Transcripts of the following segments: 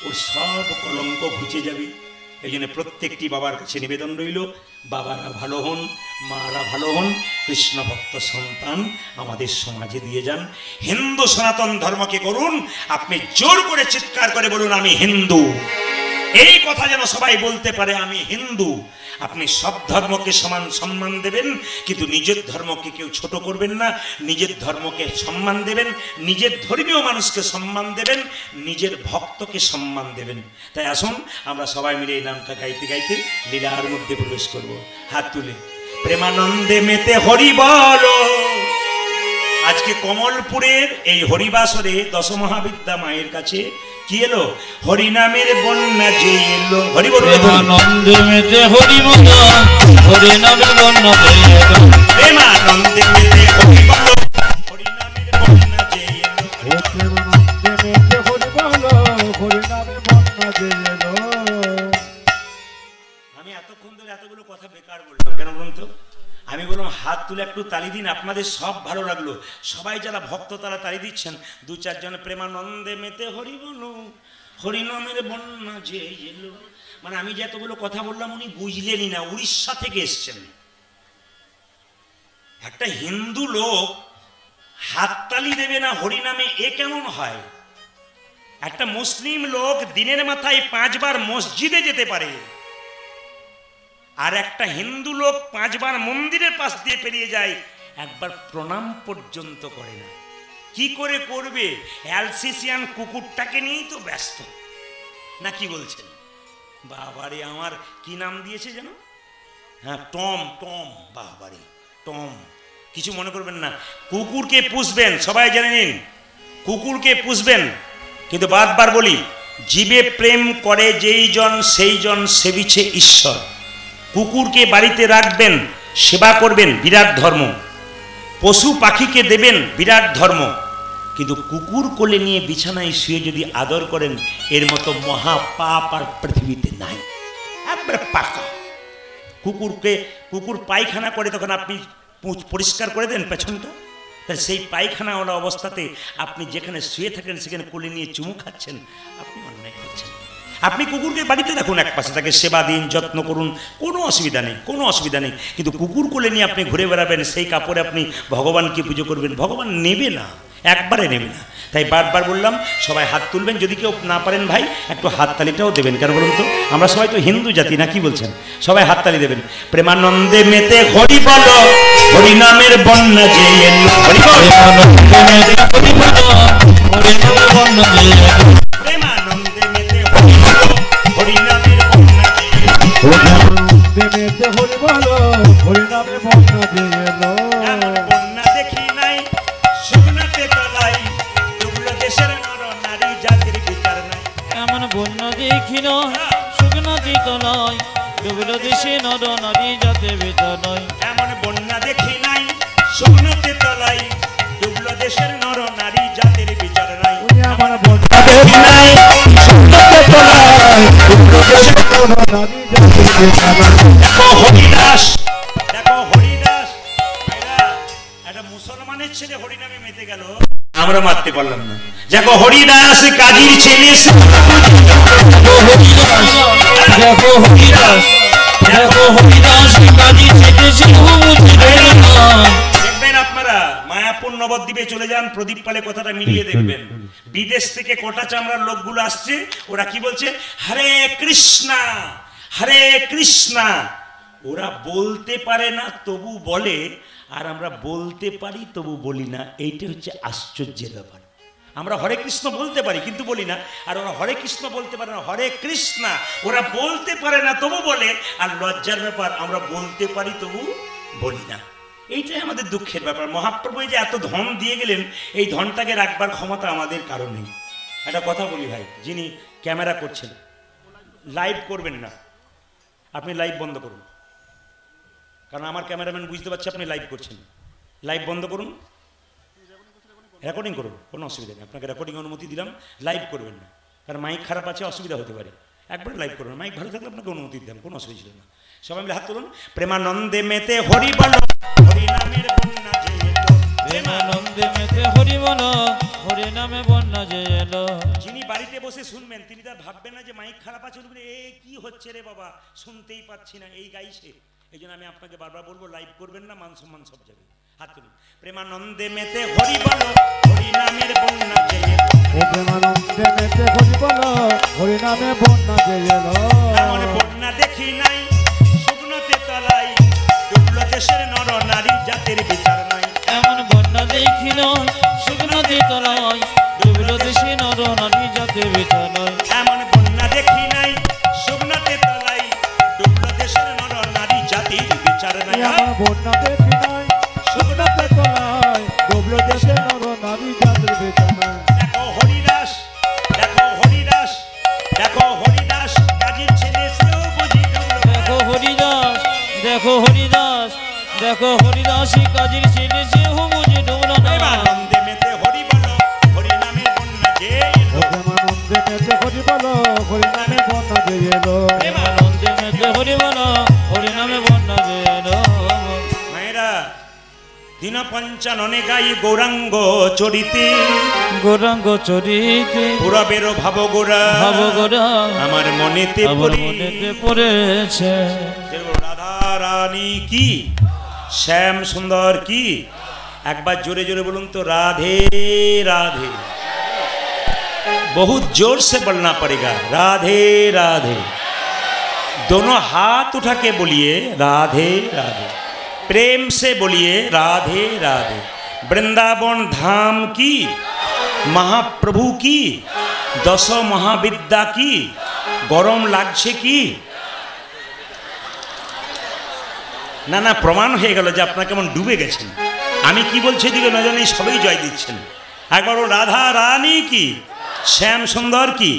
ওর সব কলঙ্ক ঘুচে যাবে। এই জন্য প্রত্যেকটি বাবার কাছে নিবেদন রইল, বাবারা ভালো হন, মারা ভালো হন, কৃষ্ণ ভক্ত সন্তান আমাদের সমাজে দিয়ে যান। হিন্দু সনাতন ধর্মকে করুন, আপনি জোর করে চিৎকার করে বলুন আমি হিন্দু। এই কথা যেন সবাই বলতে পারে আমি হিন্দু। আপনি সব ধর্মকে সমান সম্মান দেবেন, কিন্তু নিজের ধর্মকে কেউ ছোট করবেন না। নিজের ধর্মকে সম্মান দেবেন, নিজের ধর্মীয় মানুষকে সম্মান দেবেন, নিজের ভক্তকে সম্মান দেবেন। তাই আসুন আমরা সবাই মিলে এই নামটা গাইতে গাইতে লীলার মধ্যে প্রবেশ করব। হাত তুলে প্রেমানন্দে মেতে হরি বল। আজকে কমলপুরের এই হরিবাসরে দশমহাবিদ্যা মায়ের কাছে কি এলো? হরিনামের বন্যা যে এলো। হরি বল। প্রেমানন্দে মেতে হরি বল, হরিনামের বন্যা যে এলো। প্রেমানন্দে মেতে হরি বল, হরিনামের বন্যা যে এলো। প্রেমানন্দে মেতে হরি বল, হরিনামের বন্যা যে এলো। আমি এতক্ষণ ধরে এতগুলো কথা বেকার বললাম কেন বলুন তো? আমি বললাম হাত তুলে একটু তালি দিন, আপনাদের সব ভালো লাগলো। সবাই যারা ভক্ত তারা তালি দিচ্ছেন। দু চারজন প্রেমানন্দে মেতে হরি বল, হরিনামের বন্যা যে এলো। মানে আমি যে এতগুলো কথা বললাম উনি বুঝলেনই না, উড়িষ্যা থেকে এসছেন। একটা হিন্দু লোক হাততালি দেবে না হরিনামে, এ কেমন হয়? একটা মুসলিম লোক দিনের মাথায় 5 বার মসজিদে যেতে পারে, আর একটা হিন্দু লোক 5 বার মন্দিরের পাশ দিয়ে পেরিয়ে যায়, একবার প্রণাম পর্যন্ত করে না। কি করে করবে? অ্যালসেসিয়ান কুকুরটাকে নিয়েই তো ব্যস্ত, না কি বলছেন? বাবারে আমার কি নাম দিয়েছে যেন? হ্যাঁ, টম। টম, বাবারে টম। কিছু মনে করবেন না, কুকুরকে পুষবেন, সবাই জেনে নিন, কুকুরকে পুষবেন। কিন্তু বারবার বলি, জীবে প্রেম করে যেই জন সেই জন সেবিছে ঈশ্বর। কুকুরকে বাড়িতে রাখবেন, সেবা করবেন, বিরাট ধর্ম। পশু পাখিকে দেবেন, বিরাট ধর্ম। কিন্তু কুকুর কোলে নিয়ে বিছানায় শুয়ে যদি আদর করেন, এর মতো মহা পাপ আর পৃথিবীতে নাই। একবারে পাকা। কুকুর পায়খানা করে, তখন আপনি পরিষ্কার করে দেন পেছনটা, তাই সেই পায়খানাওয়ালা অবস্থাতে আপনি যেখানে শুয়ে থাকেন সেখানে কোলে নিয়ে চুমু খাচ্ছেন, আপনি অন্যায় করছেন। আপনি কুকুরকে বাড়িতে রাখুন, এক পাশে তাকে সেবা দিন, যত্ন করুন, কোনো অসুবিধা নেই, কোনো অসুবিধা নেই। কিন্তু কুকুর কোলে নিয়ে আপনি ঘুরে বেড়াবেন, সেই কাপড়ে আপনি ভগবানকে পুজো করবেন, ভগবান নেবে না, একবারে নেবে না। তাই বারবার বললাম সবাই হাত তুলবেন, যদি কেউ না পারেন ভাই একটু হাততালিটাও দেবেন। কেন বলুন তো? আমরা সবাই তো হিন্দু জাতি, না কি বলছেন? সবাই হাততালি দেবেন। প্রেমানন্দে মেতে হরি বল, হরিনামের বন্যা যে এলো। হরি বল। প্রেমানন্দে মেতে হরি বল, হরিনামের বন্যা যে এলো। প্রেমানন্দে মেতে হরি বল, হরিনামের বন্যা যে এলো। প্রেমানন্দে মেতে হরি বল, হরিনামের বন্যা যে এলো। এমন বন্যা দেখি নাই শুকনাতে তলাই, ডুবলো দেশের নর নারী জাতির বিচার নাই। এমন বন্যা দেখি নয়, শুকনাতে তলায়, ডুবলো দেশে নর নারী জাতির বিচার নয়। এমন বন্যা দেখি নাই শুকনাতে তলাই, ডুবলো দেশের নর নারী জাতির বিচার নাই। আমার বন্যা দেখি নাই শুকনাতে তলায়, ডুবলো দেশের নর নারী জাতির বিচার নাই। দেখো হরিদাস, দেখো হরিদাস, একটা মুসলমানের ছেলে হরিনামে মেতে গেল, আমরা মারতে পারলাম না। দেখো হরিদাস কাজীর ছেলে, দেখো হরিদাস, দেখো হরিদাস কাজী ছেটেছে না। দেখবেন আপনারা মায়াপুর নবদ্বীপে চলে যান, প্রদীপ পালে কথাটা মিলিয়ে দেখবেন। বিদেশ থেকে কোটা চামড়ার লোকগুলো আসছে, ওরা কি বলছে? হরে কৃষ্ণা, হরে কৃষ্ণা। ওরা বলতে পারে না তবু বলে, আর আমরা বলতে পারি তবু বলি না। এইটা হচ্ছে আশ্চর্যের ব্যাপার। আমরা হরে কৃষ্ণ বলতে পারি কিন্তু বলি না, আর ওরা হরে কৃষ্ণ বলতে পারে না, হরে কৃষ্ণা। ওরা বলতে পারে না তবু বলে, আর লজ্জার ব্যাপার আমরা বলতে পারি তবু বলি না। এইটাই আমাদের দুঃখের ব্যাপার। মহাপ্রভু যে এত ধন দিয়ে গেলেন, এই ধনটাকে রাখবার ক্ষমতা আমাদের কারণ নেই। একটা কথা বলি ভাই, যিনি ক্যামেরা করছেন, লাইভ করবেন না, আপনি লাইভ বন্ধ করুন। কারণ আমার ক্যামেরাম্যান বুঝতে পারছে আপনি লাইভ করছেন। লাইভ বন্ধ করুন, রেকর্ডিং করুন, কোনো অসুবিধা নেই। আপনাকে রেকর্ডিং অনুমতি দিলাম, লাইভ করবেন না, কারণ মাইক খারাপ আছে, অসুবিধা হতে পারে। একবার লাইভ করুন, মাইক ভালো থাকলে আপনাকে অনুমতি দিলাম, কোনো অসুবিধা ছিল না। সবাই মিলে হাত তুলুন। প্রেমানন্দে মেতে হরি বল, হরি নামের বন্যা যে এলো। প্রেমানন্দে মেতে হরি বল, হরি নামে বন্যা যে এলো। যিনি বাড়িতে বসে শুনবেন তিনি তার ভাববেন না যে মাইক খারাপ আছে, এ কি হচ্ছে রে বাবা, শুনতেই পাচ্ছি না, এই গাইছে। এই জন্য আমি আপনাকে বারবার বলবো লাইভ করবেন না, মান সম্মান সব যাবে। হাত তুলুন। প্রেমানন্দে মেতে হরি বল, হরি নামের বন্যা যে এলো। প্রেমানন্দে মেতে হরি বল, হরি নামে বন্যা যে এলো। এমন বন্যা দেখি নাই শুকনোতে তলাই, ডুবলো দেশের নর নারী জাতির বিচার নাই। এমন বন্যা দেখিল শুকনো তলায়, ডুবলো দেশে নর নারী জাতির বিচার নাই। এমন বন্যা দেখি নাই শুকনোতে তলাই, ডুবলো দেশের নর নারী জাতির বিচার নাই। আমার বন্যা দেখি নাই শুকনোতে তলায়, ডুবলো দেশে নর নারী জাতির বিচার নাই। দেখো হরিদাস, দেখো হরিদাস, দেখো হরিদাস, কাজীর ছেলে সেও বুঝি ডুবলো। দেখো হরিদাস, দেখো হরিদাস, দেখো হরিদাসী কাজীর ছেলে সে বুঝে ডুবলো না। প্রেমানন্দে মেতে হরি বল, হরি নামের বন্যা যে এলো। প্রেমানন্দে মেতে হরি বল, হরি নামে বন্যা যে এলো। প্রেমানন্দে মেতে হরি বল, হরি নামে বন্যা যে এলো। মায়েরা দিন পঞ্চাননে গাই গৌরাঙ্গ চরিতে, গৌরাঙ্গ চরিতে পুরবের ভাব গোরা, ভাব গোরা আমার মনেতে আমার মনেতে পড়েছে। রাধা রানী কি, শ্যাম সুন্দর কি, একবার জোরে জোরে বলুন তো, राधे राधे। बहुत जोर से बोलना पड़ेगा, राधे राधे। दोनों हाथ उठा के बोलिए राधे राधे, प्रेम से बोलिए राधे राधे। वृंदावन धाम की, महाप्रभु की, दशो महाविद्या की, गरम लागছে কি? না না, প্রমাণ হয়ে গেল যে আপনারা কেমন ডুবে গেছেন। আমি কি বলছি এদিকে নজর নেই, সবাই জয় দিচ্ছেন। একবার রাধা রানী কি, শ্যাম সুন্দর কি।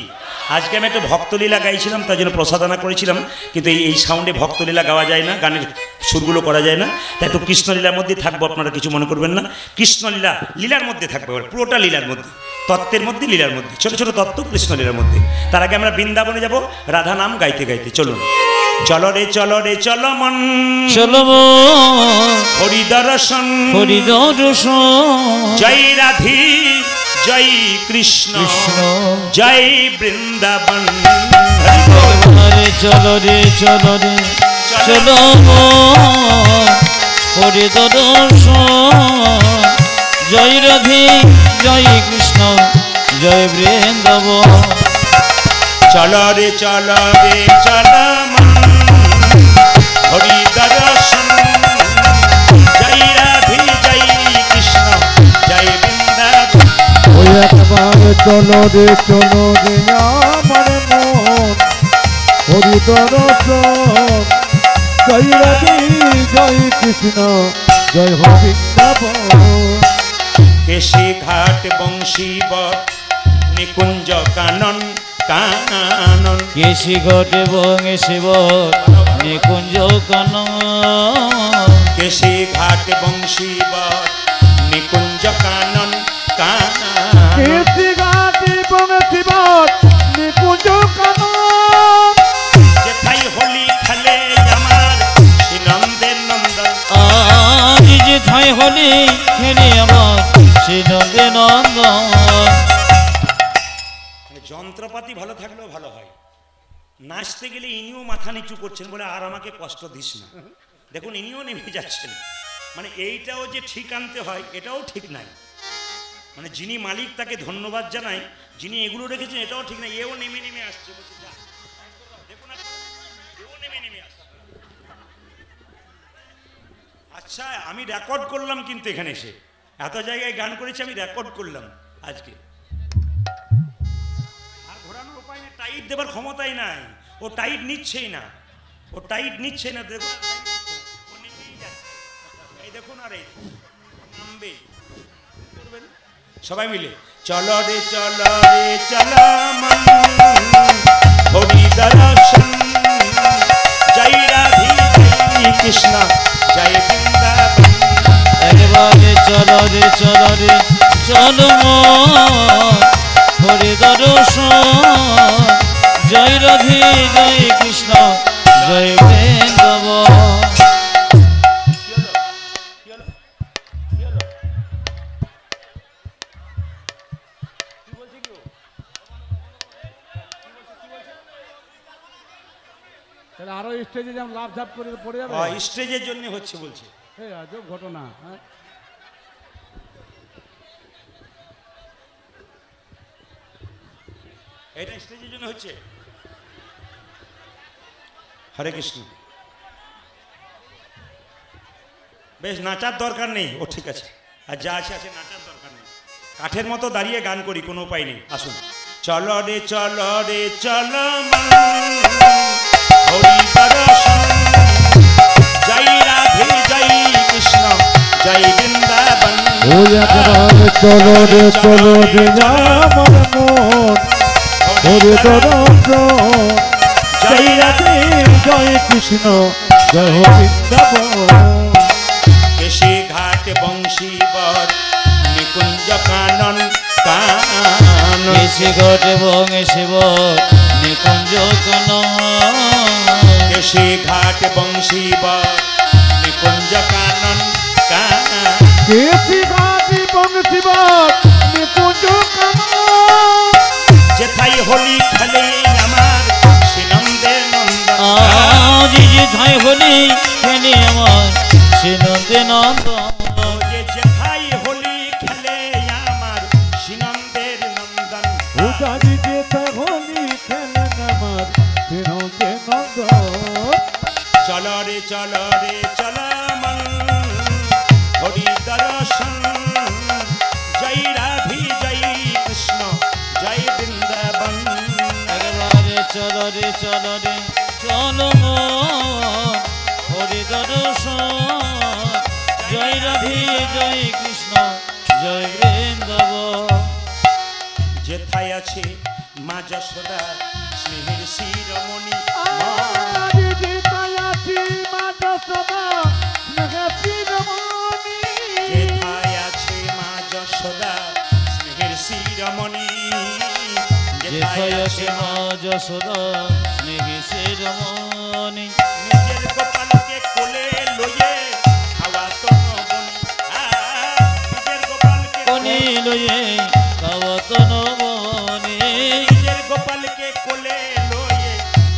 আজকে আমি একটা ভক্তলীলা গাইছিলাম, তার জন্য প্রসাদনা করেছিলাম, কিন্তু এই সাউন্ডে ভক্তলীলা গাওয়া যায় না, গানের সুরগুলো করা যায় না, তাই একটু কৃষ্ণলীলার মধ্যে থাকবো, আপনারা কিছু মনে করবেন না। কৃষ্ণলীলা লীলার মধ্যে থাকবে, পুরোটা লীলার মধ্যে, তত্ত্বের মধ্যে, লীলার মধ্যে, ছোট ছোট তত্ত্ব কৃষ্ণলীলার মধ্যে। তার আগে আমরা বৃন্দাবনে যাব রাধা নাম গাইতে গাইতে। চলুন, চলো রে চলো রে চলো মন, চলো হরি দর্শন, হরি দর্শন, জয় রাধি জয় কৃষ্ণ, কৃষ্ণ জয় বৃন্দাবন। রে চলো রে চলো রে চলো হরি দর্শন, জয় রাধে জয় কৃষ্ণ, জয় বৃন্দাবন। চলো রে চলো রে চলো মন, হরি দর্শন, জয় রাধি জয় কৃষ্ণ, জয় বৃন্দাবন। ওই একবার চলো রে আমার মন, হরি দর্শন, জয় রাধে জয় কৃষ্ণ, জয় হো বৃন্দাবন। কেশি ঘাট বংশীবর, নিকুঞ্জ কানন কানন, কেশি ঘটে বঙ্গে শিব নিকুঞ্জ কানন, কেশি ঘাট বংশীবর, নিকুঞ্জ কানন কানন। কীর্তি ঘাটি বংশীবর, নিকুঞ্জ কানন। যেথাই হোলি খেলে আমার শ্রীনন্দের নন্দন, আজ যে ঠাই হলি খেলে আমার শ্রী নন্দে নন্দন। যন্ত্রপাতি ভালো থাকলেও ভালো হয়, নাচতে গেলে ইনিও মাথা নিচু করছেন বলে আর আমাকে কষ্ট দিস না। দেখুন ইনিও নেমে যাচ্ছেন, মানে এইটাও যে ঠিক আনতে হয় এটাও ঠিক নাই। মানে যিনি মালিক তাকে ধন্যবাদ জানাই, যিনি এগুলো রেখেছেন এটাও ঠিক না, এও নেমে নেমে আসছে। বলছে যা, দেখুন এও নেমে নেমে আসছে। আচ্ছা আমি রেকর্ড করলাম, কিন্তু এখানে এসে এত জায়গায় গান করেছি, আমি রেকর্ড করলাম আজকে। আর ঘোরানোর উপায় নেই, টাইট দেবার ক্ষমতাই নাই, ও টাইট নিচ্ছেই না, ও টাইট নিচ্ছে না। দেখুন ও নেমেই যাচ্ছে, এই দেখুন, আর এই নামবে। করবেন সবাই মিলে, চলো রে চলো রে চলো মন, হরি দর্শন, জয় রাধি জয় কৃষ্ণ, জয় বৃন্দাবন। একবারে চলো রে চলো রে চলো হরি দর্শন, জয় রাধে জয় কৃষ্ণ, জয় বৃন্দাবন। তাহলে আরো স্টেজে যেমন লাভ ঝাপ করে পড়ে যাবে। স্টেজের জন্য হচ্ছে বলছে। এই আজব ঘটনা। হ্যাঁ এটা স্টেজের জন্য হচ্ছে। হরে কৃষ্ণ। বেশ, নাচার দরকার নেই, ও ঠিক আছে, আর যা আছে আছে, নাচার দরকার নেই। কাঠের মতো দাঁড়িয়ে গান করি, কোনো উপায় নেই। আসুন। চলো রে চলো রে চলো হরি দর্শন, জয় রাধে জয় কৃষ্ণ জয় বৃন্দাবন। ও একবার চলো রে আমার মন হরি দর্শন, জয় রাধে জয় কৃষ্ণ জয় বৃন্দাবন। কেশে ঘাট বংশীবর নিকুঞ্জ কানন কানন, কেশে ঘাট বংশীবর নিকুঞ্জ কানন, কেশে ঘাট বংশীবর নিকুঞ্জ কানন কানন, কেশে ঘাট বংশীবর নিকুঞ্জ কানন। যেথায় হোলি খেলে আমার শ্রীনন্দের নন্দন, আজ যেথায় হোলি খেলে আমার শ্রীনন্দের নন্দন, যেথায় হোলি খেলে আমার শ্রীনন্দের নন্দন। উদারি যেথায় হোলি খেলে আমার শ্রীনন্দের নন্দন। চলো রে চলো রে চলো মন হরি দর্শন, জয় রাধে জয় কৃষ্ণ জয় বৃন্দাবন। একবারে চলো রে চলো রে চলো মন হরি দর্শন, জয় রাধে জয় কৃষ্ণ জয় বৃন্দাবন। যেথায় আছে মা যশোদা স্নেহের শিরোমণি, আজ যেথায় আছি মা যশোদা স্নেহের শিরোমণি। যেথায় আছে মা যশোদা স্নেহের শিরোমণি, যেথায় আছে মা যশোদা স্নেহে শিরোমণি, নিজের গোপালকে কোলে লয়ে খাওয়া তো নবনী, নিজের গোপালকে কোনি লয়ে খাওয়াত নবনে, নিজের গোপালকে কোলে লয়ে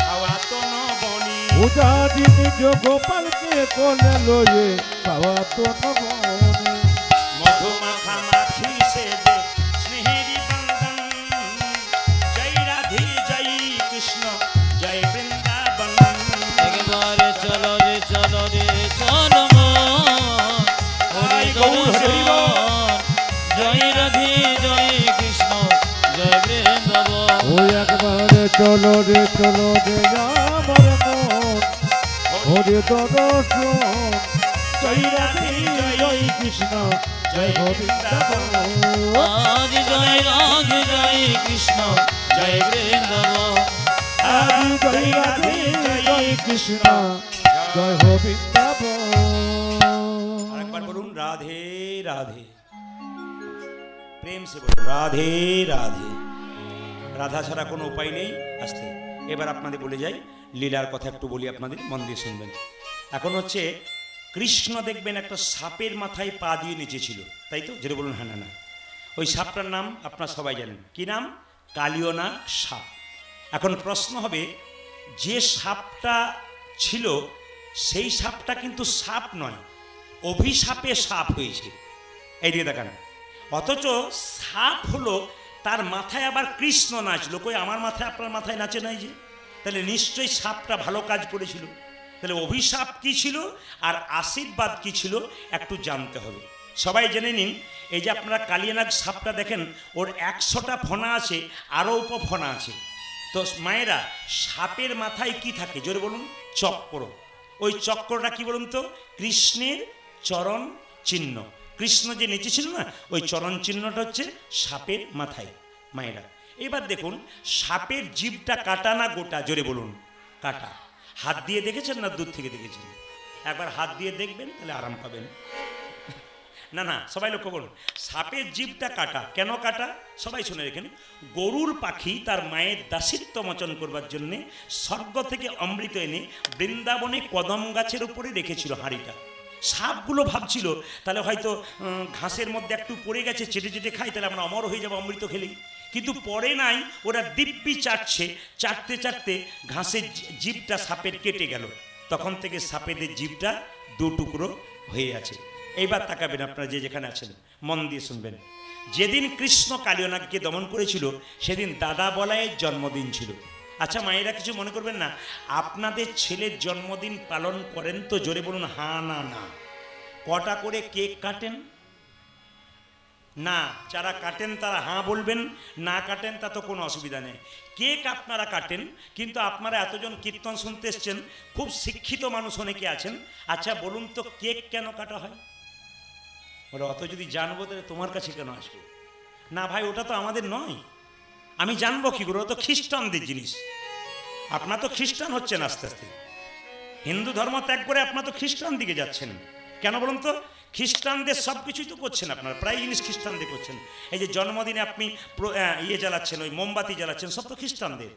খাওয়া তো নবনী। উদারি নিজ গোপালকে কোলে লয়ে পাওয়া তো নবনে। মধুমাখা মাখি সেজে স্নেহেরি বন্দন, জয় রাধে জয় কৃষ্ণ জয় বৃন্দাবন। একবারে চলো রে চলো মন হরি দর্শন, জয় রাধে জয় কৃষ্ণ জয় বৃন্দাবন। ও একবার চলো রে আমার মন হরি দর্শন, জয় রাধে জয় কৃষ্ণ জয় বৃন্দাবন। আজ জয় রাধে জয় কৃষ্ণ জয় বৃন্দাবন, আজ জয় রাধে জয় কৃষ্ণ জয় বৃন্দাবন। আরেকবার বলুন রাধে রাধে, প্রেম সে বলুন রাধে রাধে। রাধা ছাড়া কোনো উপায় নেই। আসতে এবার আপনাদের বলে যাই, লীলার কথা একটু বলি, আপনাদের মন দিয়ে শুনবেন। এখন হচ্ছে কৃষ্ণ দেখবেন একটা সাপের মাথায় পা দিয়ে নেচেছিল, তাই তো? যেটা বলুন হ্যাঁ না। ওই সাপটার নাম আপনারা সবাই জানেন, কি নাম? কালিয়নাগ সাপ। এখন প্রশ্ন হবে, যে সাপটা ছিল সেই সাপটা কিন্তু সাপ নয়, অভিশাপে সাপ হয়েছে। এই দিকে দেখান। অথচ সাপ হলো, তার মাথায় আবার কৃষ্ণ নাচলো। কই আমার মাথায় আপনার মাথায় নাচে নাই যে? তাহলে নিশ্চয়ই সাপটা ভালো কাজ করেছিল। তাহলে অভিশাপ কি ছিল আর আশীর্বাদ কি ছিল একটু জানতে হবে। সবাই জেনে নিন, এই যে আপনারা কালিয়ানাগ সাপটা দেখেন, ওর 100টা ফণা আছে, আরও উপফণা আছে। তো মায়েরা, সাপের মাথায় কি থাকে জোরে বলুন? চক্র। ওই চক্রটা কি বলুন তো? কৃষ্ণের চরণ চিহ্ন। কৃষ্ণ যে নেচেছিল না, ওই চরণ চিহ্নটা হচ্ছে সাপের মাথায় মায়েরা। এবার দেখুন, সাপের জিভটা কাটা না গোটা? জোরে বলুন। কাটা। হাত দিয়ে দেখেছেন না দূর থেকে দেখেছেন? একবার হাত দিয়ে দেখবেন, তাহলে আরাম পাবেন। না না, সবাই লক্ষ্য করুন, সাপের জিভটা কাটা। কেন কাটা? সবাই শুনে রেখেন। গরুর পাখি তার মায়ের দাসিত্ব মোচন করবার জন্যে স্বর্গ থেকে অমৃত এনে বৃন্দাবনে কদম গাছের উপরে রেখেছিল হাঁড়িটা। সাপগুলো ভাবছিল তাহলে হয়তো ঘাসের মধ্যে একটু পড়ে গেছে, চেটে চেটে খাই, তাহলে আমরা অমর হয়ে যাবো অমৃত খেলেই। কিন্তু পরে নাই, ওরা দিব্যি চাটছে, চাটতে চাটতে ঘাসের জিভটা সাপের কেটে গেল, তখন থেকে সাপেদের জিভটা দু টুকরো হয়ে আছে। এইবার তাকাবেন আপনারা যে যেখানে আছেন, মন দিয়ে শুনবেন। যেদিন কৃষ্ণ কালিয়নাগকে দমন করেছিল সেদিন দাদা বলায়ের জন্মদিন ছিল। আচ্ছা মায়েরা কিছু মনে করবেন না, আপনাদের ছেলের জন্মদিন পালন করেন তো? জোরে বলুন হ্যাঁ না না। কটা করে কেক কাটেন? না, যারা কাটেন তারা হ্যাঁ বলবেন, না কাটেন তা তো কোনো অসুবিধা নেই। কেক আপনারা কাটেন, কিন্তু আপনারা এতজন কীর্তন শুনতে এসছেন, খুব শিক্ষিত মানুষ অনেকে আছেন। আচ্ছা বলুন তো কেক কেন কাটা হয়? ওরা অত যদি জানবো তাহলে তোমার কাছে কেন আসবো? না ভাই, ওটা তো আমাদের নয়। আমি জানবো কি করে? ও তো খ্রিস্টানদের জিনিস। আপনার তো খ্রিস্টান হচ্ছেন আস্তে আস্তে, হিন্দু ধর্ম ত্যাগ করে আপনার তো খ্রিস্টান দিকে যাচ্ছেন। কেন বলুন তো? খ্রিস্টানদের সব কিছুই তো করছেন আপনারা, প্রায় জিনিস খ্রিস্টানদের করছেন। এই যে জন্মদিনে আপনি ইয়ে জ্বালাচ্ছেন, ওই মোমবাতি জ্বালাচ্ছেন, সব তো খ্রিস্টানদের।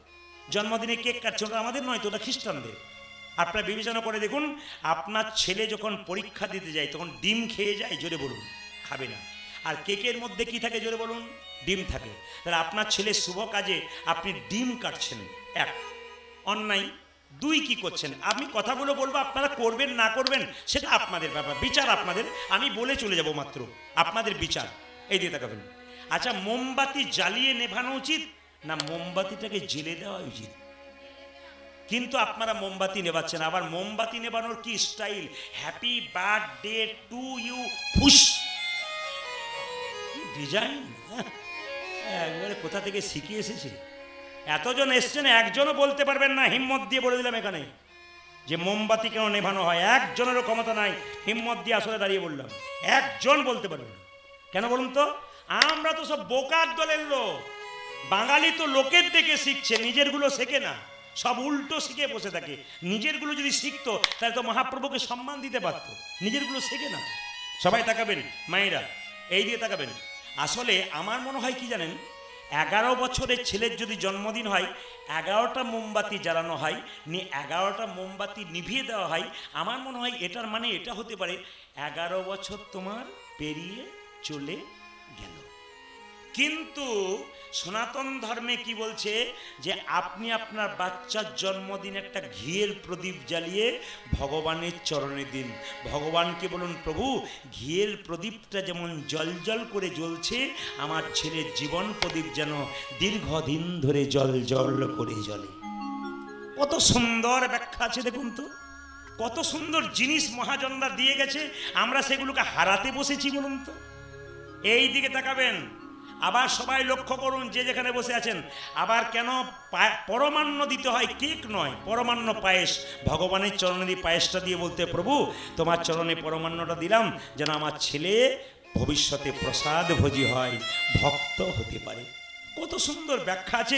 জন্মদিনে কেক কাটছেন, ওটা আমাদের নয় তো, ওটা খ্রিস্টানদের। আপনারা বিবেচনা করে দেখুন, আপনার ছেলে যখন পরীক্ষা দিতে যায় তখন ডিম খেয়ে যায়, জোরে বলুন। খাবে না। আর কেকের মধ্যে কি থাকে জোরে বলুন? ডিম থাকে। তাহলে আপনার ছেলের শুভ কাজে আপনি ডিম কাটছেন, এক অন্যায়। দুই কি করছেন? আমি কথাগুলো বলবো, আপনারা করবেন না করবেন সেটা আপনাদের ব্যাপার, বিচার আপনাদের। আমি বলে চলে যাব মাত্র, আপনাদের বিচার। এই দিয়ে তাকাবেন। আচ্ছা, মোমবাতি জ্বালিয়ে নেভানো উচিত না মোমবাতিটাকে জেলে দেওয়া উচিত? কিন্তু আপনারা মোমবাতি নেভাচ্ছেন। আবার মোমবাতি নেভানোর কি style! Happy birthday to you, ফুস ডিজাইন, একবারে কোথা থেকে শিখে এসেছে? এতজন এসছেন, একজনও বলতে পারবেন না। হিম্মত দিয়ে বলে দিলাম এখানে যে মোমবাতি কেন নেভানো হয়, একজনেরও ক্ষমতা নাই। হিম্মত দিয়ে আসলে দাঁড়িয়ে বললাম, একজন বলতে পারবেন না। কেন বলুন তো? আমরা তো সব বোকার দলের লোক। বাঙালি তো লোকের দেখে শিখছে, নিজেরগুলো শেখে না, সব উল্টো শিখে বসে থাকে। নিজেরগুলো যদি শিখতো তাহলে তো মহাপ্রভুকে সম্মান দিতে পারতো। নিজেরগুলো শেখে না। সবাই তাকাবেন, মায়েরা এই দিয়ে তাকাবেন। আসলে আমার মনে হয় কি জানেন, 11 বছরের ছেলের যদি জন্মদিন হয়, 11টা মোমবাতি জ্বালানো হয়, 11টা মোমবাতি নিভিয়ে দেওয়া হয়। আমার মনে হয় এটার মানে এটা হতে পারে, 11 বছর তোমার পেরিয়ে চলে গেল। কিন্তু সনাতন ধর্মে কি বলছে, যে আপনি আপনার বাচ্চার জন্মদিন একটা ঘিয়ের প্রদীপ জ্বালিয়ে ভগবানের চরণে দিন। ভগবানকে বলুন, প্রভু ঘিয়ের প্রদীপটা যেমন জল জল করে জ্বলছে, আমার ছেলের জীবন প্রদীপ যেন দীর্ঘদিন ধরে জল জল করে জ্বলে। কত সুন্দর ব্যাখ্যা আছে দেখুন তো, কত সুন্দর জিনিস মহাজনরা দিয়ে গেছে, আমরা সেগুলোকে হারাতে বসেছি বলুন তো। এই দিকে তাকাবেন। আবার সবাই লক্ষ্য করুন, যে যেখানে বসে আছেন, আবার কেন পরমান্ন দিতে হয়? কেক নয়, পরমান্ন পায়েস। ভগবানের চরণে দিয়ে পায়েসটা দিয়ে বলতে, প্রভু তোমার চরণে পরমান্নটা দিলাম, যেন আমার ছেলে ভবিষ্যতে প্রসাদ ভোজী হয়, ভক্ত হতে পারে। কত সুন্দর ব্যাখ্যা আছে।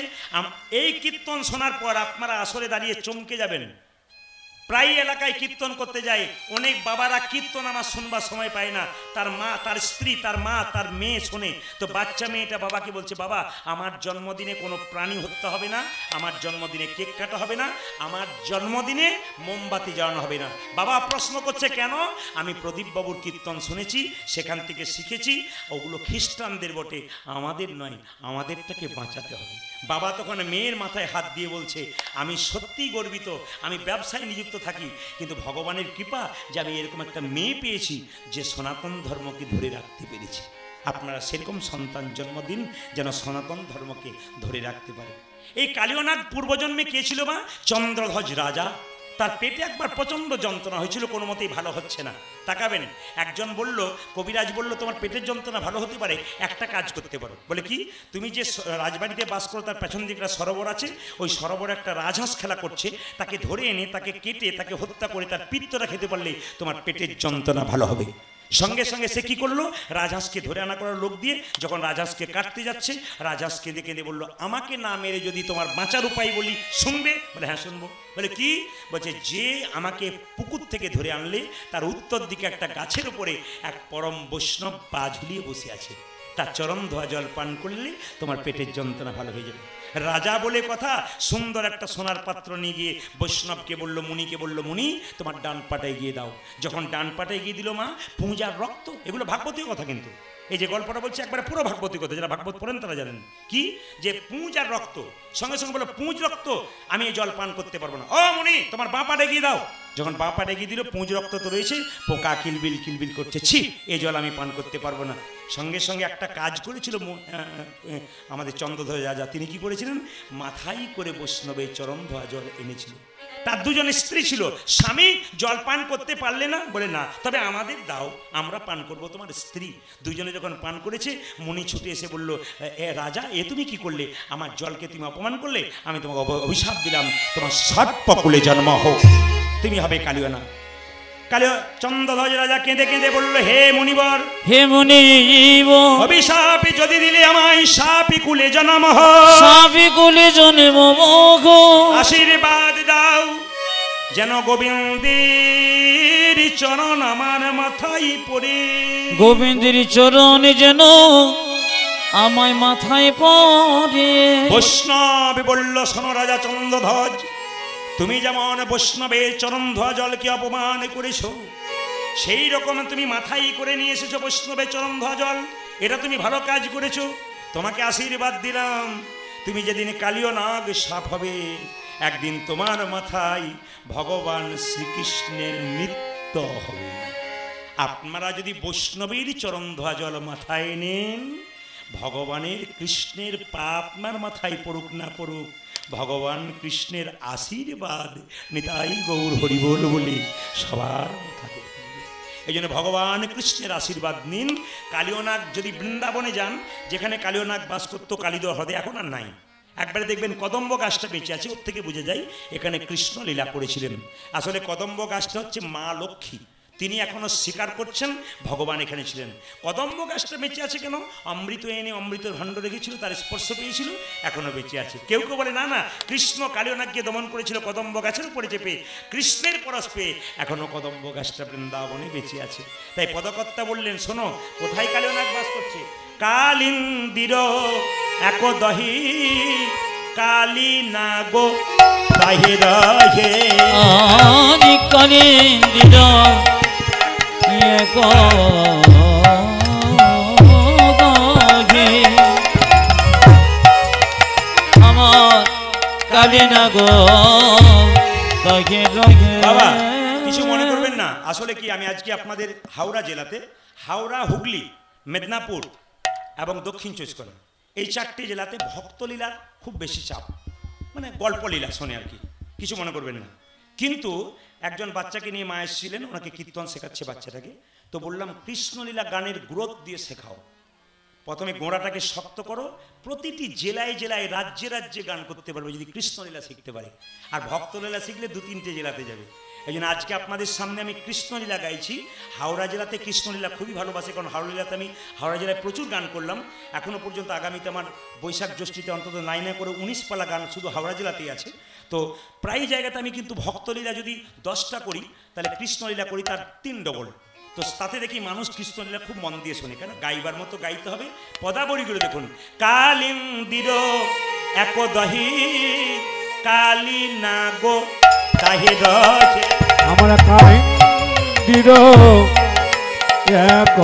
এই কীর্তন শোনার পর আপনারা আসলে দাঁড়িয়ে চমকে যাবেন। প্রায় এলাকায় কীর্তন করতে যায়, অনেক বাবারা কীর্তন আমার শুনবার সময় পায় না। তার মা, তার স্ত্রী, তার মা, তার মেয়ে শোনে। তো বাচ্চা মেয়েটা বাবাকে বলছে, বাবা আমার জন্মদিনে কোনো প্রাণী হত্যা হবে না, আমার জন্মদিনে কেক কাটা হবে না, আমার জন্মদিনে মোমবাতি জ্বালানো হবে না। বাবা প্রশ্ন করছে, কেন? আমি প্রদীপ বাবুর কীর্তন শুনেছি, সেখান থেকে শিখেছি, ওগুলো খ্রিস্টানদের বটে, আমাদের নয়, আমাদেরটাকে বাঁচাতে হবে। বাবা তখন মেয়ের মাথায় হাত দিয়ে বলছে, আমি সত্যিই গর্বিত, আমি ব্যবসায় নিযুক্ত থাকি, কিন্তু ভগবানের কৃপা যে আমি এরকম একটা মেয়ে পেয়েছি যে সনাতন ধর্মকে ধরে রাখতে পেরেছি। আপনারা সেরকম সন্তান জন্ম দিন যেন সনাতন ধর্মকে ধরে রাখতে পারে। এই কালিয়নাগ পূর্বজন্মে কে ছিল মা? চন্দ্রধ্বজ রাজা। তার পেটে একবার প্রচণ্ড যন্ত্রণা হয়েছিল, কোনো মতেই ভালো হচ্ছে না। তাকাবেন, একজন বলল, কবিরাজ বলল, তোমার পেটের যন্ত্রণা ভালো হতে পারে, একটা কাজ করতে পারো। বলে কি? তুমি যে রাজবাড়িতে বাস করো তার পেছন দিকে একটা সরোবর আছে, ওই সরোবরে একটা রাজহাঁস খেলা করছে, তাকে ধরে এনে তাকে কেটে তাকে হত্যা করে তার পিত্তটা খেতে পারলে তোমার পেটের যন্ত্রণা ভালো হবে। সঙ্গে সঙ্গে সে কি করলো? রাজহাঁসকে ধরে আনা করার লোক দিয়ে যখন রাজহাঁসকে কাটতে যাচ্ছে, রাজহাঁসকে দেখে বললো, আমাকে না মেরে যদি তোমার বাঁচার উপায় বলি শুনবে? বলে হ্যাঁ শুনবো। বলে কি? বলছে, যে আমাকে পুকুর থেকে ধরে আনলে তার উত্তর দিকে একটা গাছের উপরে এক পরম বৈষ্ণব পা ঝুলিয়ে বসে আছে, তার চরণ ধোয়া জল পান করলে তোমার পেটের যন্ত্রণা ভালো হয়ে যাবে। রাজা বলে কথা, সুন্দর একটা সোনার পাত্র নিয়ে গিয়ে বৈষ্ণবকে বললো, মুনিকে বললো, মুনি তোমার ডান পাটায় গিয়ে দাও। যখন ডান পাটায় গিয়ে দিল মা, পূজার রক্ত, এগুলো ভাগবতীয় কথা, কিন্তু এই যে গল্পটা বলছি একবারে পুরো ভাগবতী কথা, যারা ভাগবত পড়েন তারা জানেন কি, যে পুঁজ আর রক্ত, সঙ্গে সঙ্গে বললো পুঁজ রক্ত আমি এই জল পান করতে পারবো না। ও মুনি তোমার বাঁ পা ডেগিয়ে দাও। যখন বাঁ পা ডেগিয়ে দিল, পুঁজ রক্ত তো রয়েছে, পোকা কিলবিল কিলবিল করছে, ছি এই জল আমি পান করতে পারবো না। সঙ্গে সঙ্গে একটা কাজ করেছিল আমাদের চন্দ্রধর রাজা, তিনি কি করেছিলেন, মাথায় করে বৈষ্ণবের চরণ ধোয়া জল এনেছিল। তার দুজন স্ত্রী ছিল, স্বামী জল পান করতে পারলে না, বলে না তবে আমাদের দাও, আমরা পান করব। তোমার স্ত্রী দুজনে যখন পান করেছে, মুনি ছুটে এসে বলল, এ রাজা এ তুমি কি করলে, আমার জলকে তুমি অপমান করলে, আমি তোমাকে অভিশাপ দিলাম, তোমার সর্পকুলে জন্ম হোক, তুমি হবে কালিও না। কালিও চন্দ্রধ্বজ রাজা কেঁদে কেঁদে বলল, হে মুনিবর, হে মুনিব, অভিশাপ যদি দিলে আমায় সাপি কুলে জন্ম হোক, সাপি কুলে জন্ম হোক, আশীর্বাদ দাও যেন গোবিন্দের চরণ আমার মাথায় পড়ে, গোবিন্দের চরণে যেন আমায় মাথায় পড়ে। বৈষ্ণব বলল, শোনো রাজা চন্দ্রধ্বজ, তুমি যেমন বৈষ্ণবের চরণ ধোয়া জলকে অপমান করেছ, সেই রকম তুমি মাথায় করে নিয়ে এসেছো বৈষ্ণবের চরণ ধোয়া জল, এটা তুমি ভালো কাজ করেছো, তোমাকে আশীর্বাদ দিলাম। তুমি যেদিন কালিও নাগ সাপ হবে, একদিন তোমার মাথায় ভগবান শ্রীকৃষ্ণের নৃত্য হবে। আপনারা যদি বৈষ্ণবের চরণ ধোয়া জল মাথায় নেন, ভগবানের কৃষ্ণের পাপ আপনার মাথায় পড়ুক না পড়ুক, ভগবান কৃষ্ণের আশীর্বাদ নিতাই গৌর হরিবোল বলে সবার মাথায়। এই জন্য ভগবান কৃষ্ণের আশীর্বাদ নিন। কালিয়নাগ যদি বৃন্দাবনে যান, যেখানে কালিয়নাগ বাস করতো কালিদহ হ্রদে, এখন আর নাই, একবারে দেখবেন কদম্ব গাছটা বেঁচে আছে, ওর থেকে বুঝে যায় এখানে কৃষ্ণ লীলা করেছিলেন। আসলে কদম্ব গাছটা হচ্ছে মা লক্ষ্মী, তিনি এখনো স্বীকার করছেন ভগবান এখানে ছিলেন। কদম্ব গাছটা বেঁচে আছে কেন, অমৃত এনে অমৃতের ভাণ্ড রেখেছিল, তার স্পর্শ পেয়েছিল, এখনো বেঁচে আছে। কেউ কেউ বলে না না, কৃষ্ণ কালিয়নাগকে দমন করেছিল কদম্ব গাছের উপরে চেপে, কৃষ্ণের পরশ পেয়ে এখনো কদম্ব গাছটা বৃন্দাবনে বেঁচে আছে। তাই পদকর্তা বললেন, শোনো কোথায় কালিয়নাগ বাস করছে, কালিন্দির এক দহি কালী নাগো তাহে রহে, আনি কালিন্দির এক দহি আমার কালী নাগো তাহে রহে। বাবা কিছু মনে করবেন না, আসলে কি আমি আজকে আপনাদের হাওড়া জেলাতে, হাওড়া, হুগলি, মেদিনীপুর এবং দক্ষিণ চব্বিশ পরগনা, এই চারটি জেলাতে ভক্তলীলার খুব বেশি চাপ, মানে গল্পলীলা শোনে আর কি, কিছু মনে করবেন না। কিন্তু একজন বাচ্চাকে নিয়ে মা এসেছিলেন, ওনাকে কীর্তন শেখাচ্ছে বাচ্চাটাকে, তো বললাম কৃষ্ণলীলা গানের গ্রোথ দিয়ে শেখাও, প্রথমে গোড়াটাকে শক্ত করো, প্রতিটি জেলায় জেলায় রাজ্যে রাজ্যে গান করতে পারবে যদি কৃষ্ণলীলা শিখতে পারে, আর ভক্তলীলা শিখলে 2-3টে জেলাতে যাবে। এই জন্য আজকে আপনাদের সামনে আমি কৃষ্ণলীলা গাইছি। হাওড়া জেলাতে কৃষ্ণলীলা খুবই ভালোবাসে, কারণ হাওড়া জেলাতে আমি হাওড়া জেলায় প্রচুর গান করলাম এখনও পর্যন্ত। আগামীতে আমার বৈশাখ জ্যৈষ্ঠীতে অন্তত 9 করে 19 পালা গান শুধু হাওড়া জেলাতেই আছে। তো প্রায় জায়গাতে আমি কিন্তু ভক্তলীলা যদি 10টা করি, তাহলে কৃষ্ণলীলা করি তার 3 ডবল। তো তাতে দেখি মানুষ কৃষ্ণলীলা খুব মন দিয়ে শোনে, কেন গাইবার মতো গাইতে হবে। পদাবলীগুলো দেখুন, কালিন্দির এক দহি কালী নাগো তাহে রহে, আমার কালিন্দির এক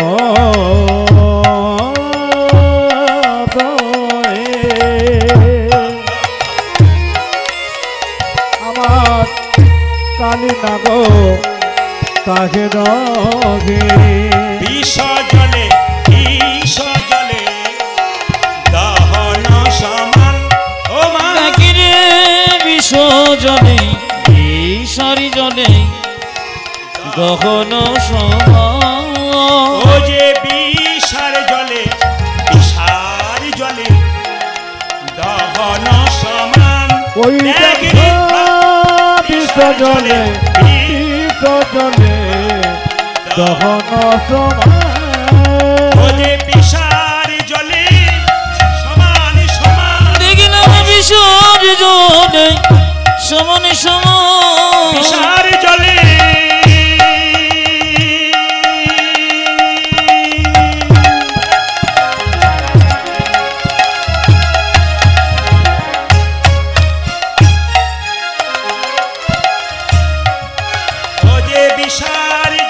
দহে, আমার কালী নাগো তাহে রহে, বিষ জলে দহন সমান, ও মা রে বিষ জলে বিষারি জলে দহন সমান, ও যে বিষার জলে দহন সমান, ওই দেখি বিসর্জনে দহন সমান, ও যে বিষার জলে সমান সমান, দেখলাম বিষার জলে সমান সমান, বিষার জলে বিসারি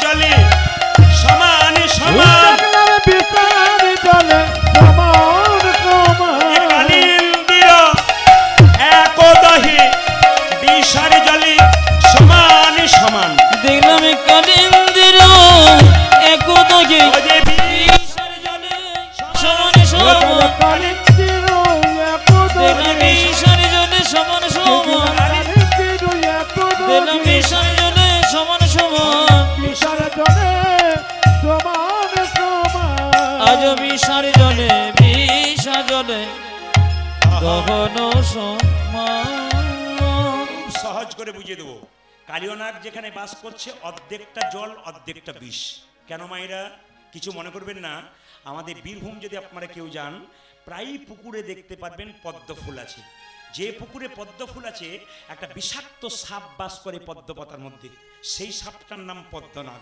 কখনো সম্মান। খুব সহজ করে বুঝিয়ে দেবো। কালিয়নাগ যেখানে বাস করছে অর্ধেকটা জল অর্ধেকটা বিষ। কেন মায়েরা কিছু মনে করবেন না, আমাদের বীরভূম যদি আপনারা কেউ যান, প্রায়ই পুকুরে দেখতে পারবেন পদ্ম ফুল আছে। যে পুকুরে পদ্ম ফুল আছে একটা বিষাক্ত সাপ বাস করে পদ্ম পাতার মধ্যে, সেই সাপটার নাম পদ্মনাগ।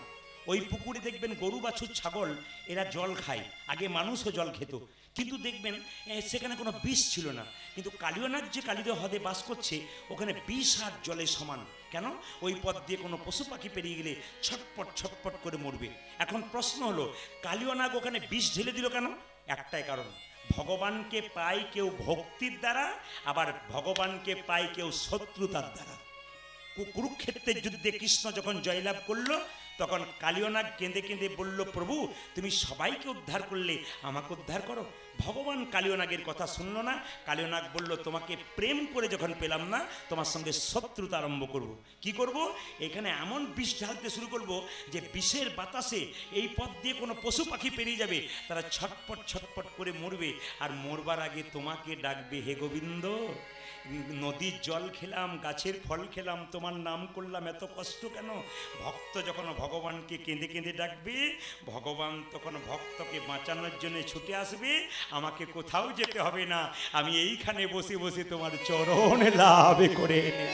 ওই পুকুরে দেখবেন গরু বাছুর ছাগল এরা জল খায়, আগে মানুষও জল খেত, কিন্তু দেখবেন সেখানে কোনো বিষ ছিল না। কিন্তু কালিয়নাগ যে কালিদহ হ্রদে বাস করছে ওখানে বিষ আর জলে সমান। কেন? ওই পথ দিয়ে কোনো পশু পাখি পেরিয়ে গেলে ছটপট ছটপট করে মরবে। এখন প্রশ্ন হলো, কালিয়নাগ ওখানে বিষ ঢেলে দিল কেন? একটাই কারণ, ভগবানকে পায় কেউ ভক্তির দ্বারা, আবার ভগবানকে পায় কেউ শত্রুতার দ্বারা। কুরুক্ষেত্রের যুদ্ধে কৃষ্ণ যখন জয়লাভ করলো তখন কালিয়নাগ কেঁদে কেঁদে বলল, প্রভু তুমি সবাইকে উদ্ধার করলে, আমাকে উদ্ধার করো। ভগবান কালিয়নাগের কথা শুনলো না। কালিয়নাগ বলল, তোমাকে প্রেম করে যখন পেলাম না, তোমার সঙ্গে শত্রুতা আরম্ভ করব। কি করব? এখানে এমন বিষ ঢালতে শুরু করব যে বিষের বাতাসে এই পথ দিয়ে কোনো পশু পাখি পেরিয়ে যাবে, তারা ছটপট ছটপট করে মরবে, আর মরবার আগে তোমাকে ডাকবে, হে গোবিন্দ নদীর জল খেলাম, গাছের ফল খেলাম, তোমার নাম করলাম, এত কষ্ট কেন? ভক্ত যখন ভগবানকে কেঁদে কেঁদে ডাকবে, ভগবান তখন ভক্তকে বাঁচানোর জন্য ছুটে আসবে। আমাকে কোথাও যেতে হবে না, আমি এইখানে বসে বসে তোমার চরণ লাভ করে নেব।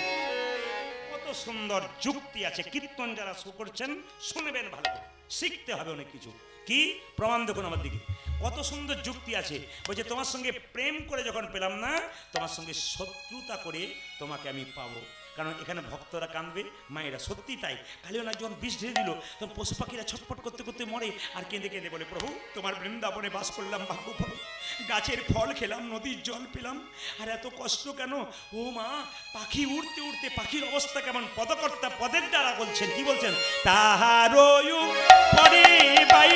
কত সুন্দর যুক্তি আছে। কীর্তন যারা শো করছেন শুনবেন ভালো করে, শিখতে হবে অনেক কিছু। কি প্রমাণ দেখুন আমার দিকে, কত সুন্দর যুক্তি আছে। বলছে তোমার সঙ্গে প্রেম করে যখন পেলাম না, তোমার সঙ্গে শত্রুতা করে তোমাকে আমি পাবো। কারণ এখানে ভক্তরা কাঁদবে, মায়েরা, সত্যি তাই। কালিয়নাগ যখন বিষ ঢেলে দিল তখন পশু পাখিরা ছটফট করতে করতে মরে, আর কেঁদে কেঁদে বলে, প্রভু তোমার বৃন্দাবনে বাস করলাম, ভাগ্য ভালো, গাছের ফল খেলাম, নদীর জল পেলাম, আর এত কষ্ট কেন? ও মা, পাখি উড়তে উড়তে পাখির অবস্থা কেমন? পদকর্তা পদের দ্বারা বলছেন, কি বলছেন? তাহার পরে বাই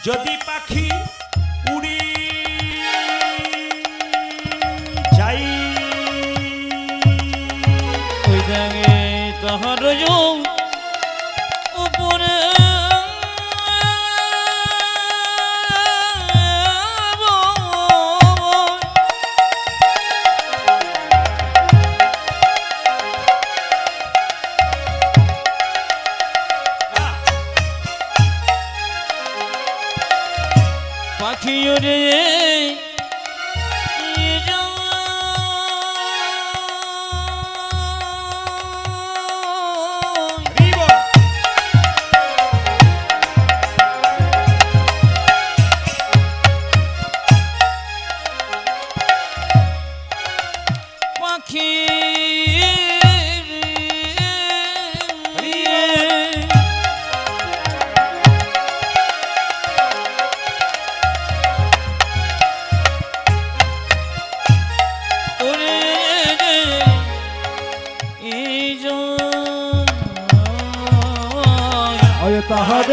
যদি পাখি উড়ি যাই, ওই দেখে তাহার উপরে পাখি উড়ে পাখি তাহার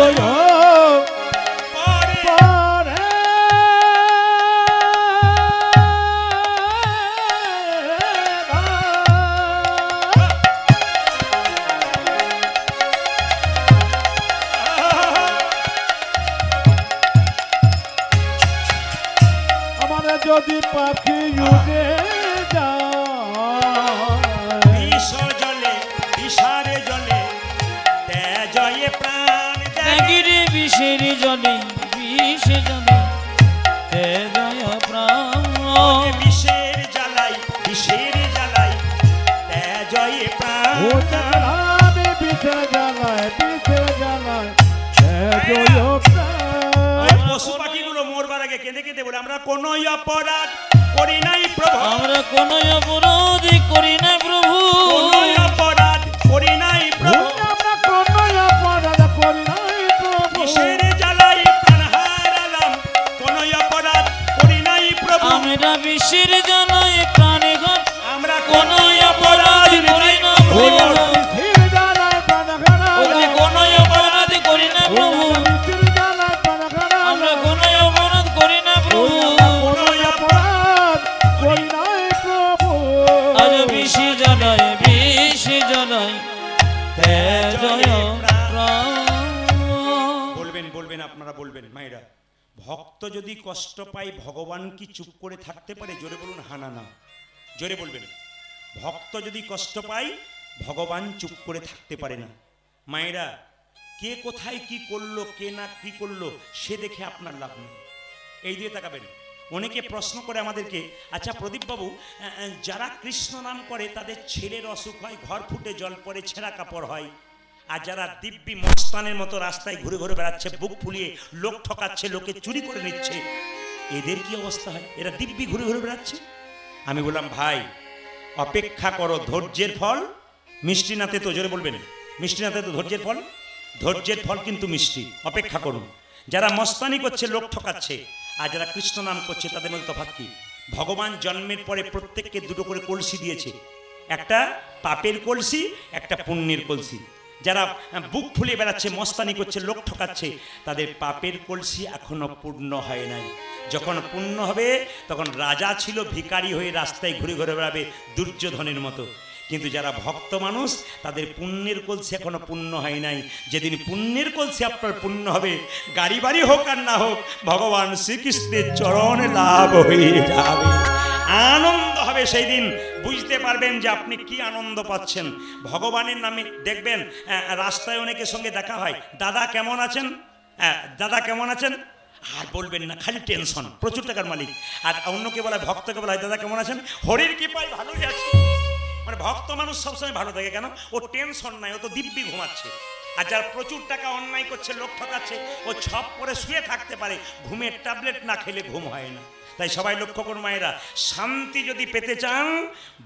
আমার যদি পাখি উড়ে যায়, বিষ জলে বিষারে জলে জয়ে প্রাণ ত্যাগিরে বিষের জলে বিষ জলে জয় প্রাণ, বিষের জ্বালাই বিষের জ্বালাই জয়ে প্রাণ। ও জ্বালাবে বিষে জ্বালায়, বিষে জ্বালায় জয় প্রাণ। পশু পাখিগুলো মরবার আগে কেঁদে কেঁদে বলে, আমরা কোনো অপরাধ করি নাই প্রভু, আমরা কোন অপরাধ করি না প্রভু, কোনো অপরাধ করি নাই প্রভু, আমরা কোনো অপরাধ করি নাই প্রভু। বিষের জ্বালাই প্রাণ হারালাম, কোনো অপরাধ করি নাই প্রভু, আমরা বিষের জ্বালায় প্রাণে ঘাত, আমরা কোন অপরাধ করি না প্রভু, বিষের জ্বালায় প্রাণ হারালাম, কোন অপরাধ করি না প্রভু, বিষের জ্বালায় প্রাণ হারালাম, আমরা কোন অপরাধ করি না প্রভু, কোনো অপরাধ করি তেজয় বলবেন বলবেন আপনারা বলবেন মায়েরা, ভক্ত যদি কষ্ট পায় ভগবান কি চুপ করে থাকতে পারে? জোরে বলুন হা না না, জোরে বলবেন। ভক্ত যদি কষ্ট পায় ভগবান চুপ করে থাকতে পারে না। মায়েরা, কে কোথায় কি করলো, কে না কি করলো সে দেখে আপনার লাভ নেই, এই দিয়ে তাকাবেন। অনেকে প্রশ্ন করে আমাদেরকে, আচ্ছা প্রদীপবাবু, যারা কৃষ্ণ নাম করে তাদের ছেলের অসুখ হয়, ঘর ফুটে জল পড়ে, ছেঁড়া কাপড় হয়, আর যারা দিব্যি মস্তানের মতো রাস্তায় ঘুরে ঘুরে বেড়াচ্ছে, বুক ফুলিয়ে লোক ঠকাচ্ছে, লোকে চুরি করে নিচ্ছে, এদের কি অবস্থা হয়? এরা দিব্যি ঘুরে ঘুরে বেড়াচ্ছে। আমি বললাম ভাই অপেক্ষা করো, ধৈর্যের ফল মিষ্টি নাতে তো, জোরে বলবেন, মিষ্টি নাতে তো ধৈর্যের ফল, ধৈর্যের ফল কিন্তু মিষ্টি, অপেক্ষা করুন। যারা মস্তানি করছে, লোক ঠকাচ্ছে, আর যারা কৃষ্ণ নাম করছে তাদের মধ্যে তফাৎ কি? ভগবান জন্মের পরে প্রত্যেককে দুটো করে কলসি দিয়েছে, একটা পাপের কলসি, একটা পুণ্যের কলসি। যারা বুক ফুলিয়ে বেড়াচ্ছে, মস্তানি করছে, লোক ঠকাচ্ছে, তাদের পাপের কলসি এখনো পূর্ণ হয় নাই। যখন পূর্ণ হবে তখন রাজা ছিল ভিখারি হয়ে রাস্তায় ঘুরে ঘুরে বেড়াবে দুর্যোধনের মতো। কিন্তু যারা ভক্ত মানুষ তাদের পুণ্যের কলসি এখনো পূর্ণ হয় নাই। যেদিন পুণ্যের কলসি আপনার পূর্ণ হবে, গাড়ি বাড়ি হোক আর না হোক, ভগবান শ্রীকৃষ্ণের চরণে লাভ হয়ে যাবে, আনন্দ হবে। সেই দিন বুঝতে পারবেন যে আপনি কি আনন্দ পাচ্ছেন ভগবানের নামে। দেখবেন রাস্তায় অনেকের সঙ্গে দেখা হয়, দাদা কেমন আছেন, দাদা কেমন আছেন, আর বলবেন না, খালি টেনশন, প্রচুর টাকার মালিক। আর অন্যকে বলা, ভক্তকে বলা হয়, দাদা কেমন আছেন, হরির কৃপায় ভালোই আছে। মানে ভক্ত মানুষ সবসময় ভালো থাকে কেন? ও টেনশন নাই, ও তো দিব্যি ঘুমাচ্ছে। আর যার প্রচুর টাকা অন্যায় করছে, লোক ঠকাচ্ছে, ও ছপ করে শুয়ে থাকতে পারে, ঘুমের ট্যাবলেট না খেলে ঘুম হয় না। তাই সবাই লক্ষ্য করুন মায়েরা, শান্তি যদি পেতে চান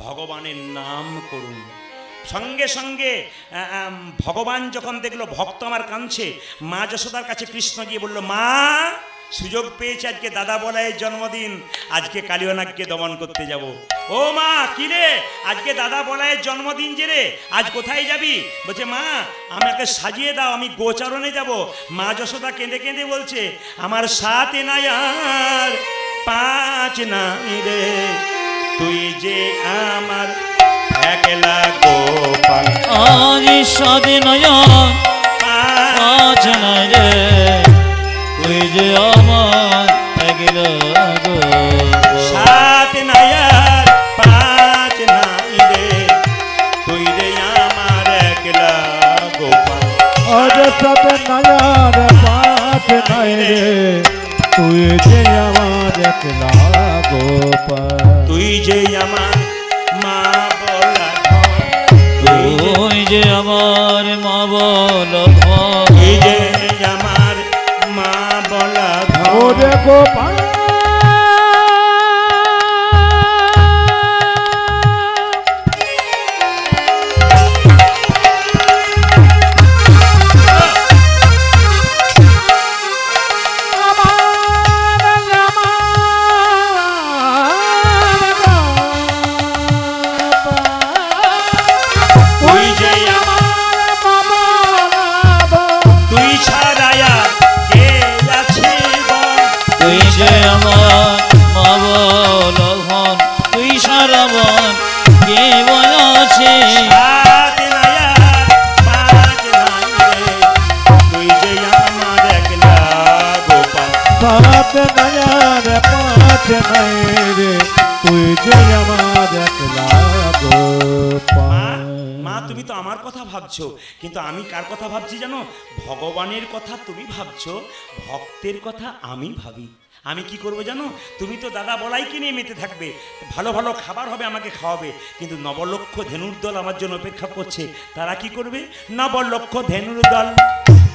ভগবানের নাম করুন। সঙ্গে সঙ্গে ভগবান যখন দেখলো ভক্ত আমার কাঁদছে, মা যশোদার কাছে কৃষ্ণ গিয়ে বলল, মা সুযোগ পেয়েছে, আজকে দাদা বলায়ের জন্মদিন, আজকে কালিয়ানাগকে দমন করতে যাব। ও মা, কি রে, আজকে দাদা বলায়ের জন্মদিন যে রে, আজ কোথায় যাবি? বলছে, মা আমাকে সাজিয়ে দাও, আমি গোচারণে যাব। মা যশোদা কেঁদে কেঁদে বলছে, আমার 7 নাই আর 5 নাই রে, তুই যে আমার একলা গোপাল। আজ 7 নাই 5 নাই রে, তুই যে আমার একলা গোপাল। 7 নাই আর 5 নাই রে, তুই যে আমার একলা গোপাল। আজ 7 নাই আর 5 নাই রে, তুই যে আমার একলা গোপাল। তুই যে আমার মা বলা, তুই যে আমার মা বলা, তুই যে আমার মা বলা ওরে গোপাল। মা তুমি তো আমার কথা ভাবছো, কিন্তু আমি কার কথা ভাবছি জানো? ভগবানের কথা তুমি ভাবছো, ভক্তের কথা আমি ভাবি। আমি কি করবো জানো? তুমি তো দাদা বলাইকে নিয়ে মেতে থাকবে, ভালো ভালো খাবার হবে, আমাকে খাওয়াবে, কিন্তু 9 লক্ষ ধেনুর দল আমার জন্য অপেক্ষা করছে। তারা কি করবে? 9 লক্ষ ধেনুর দল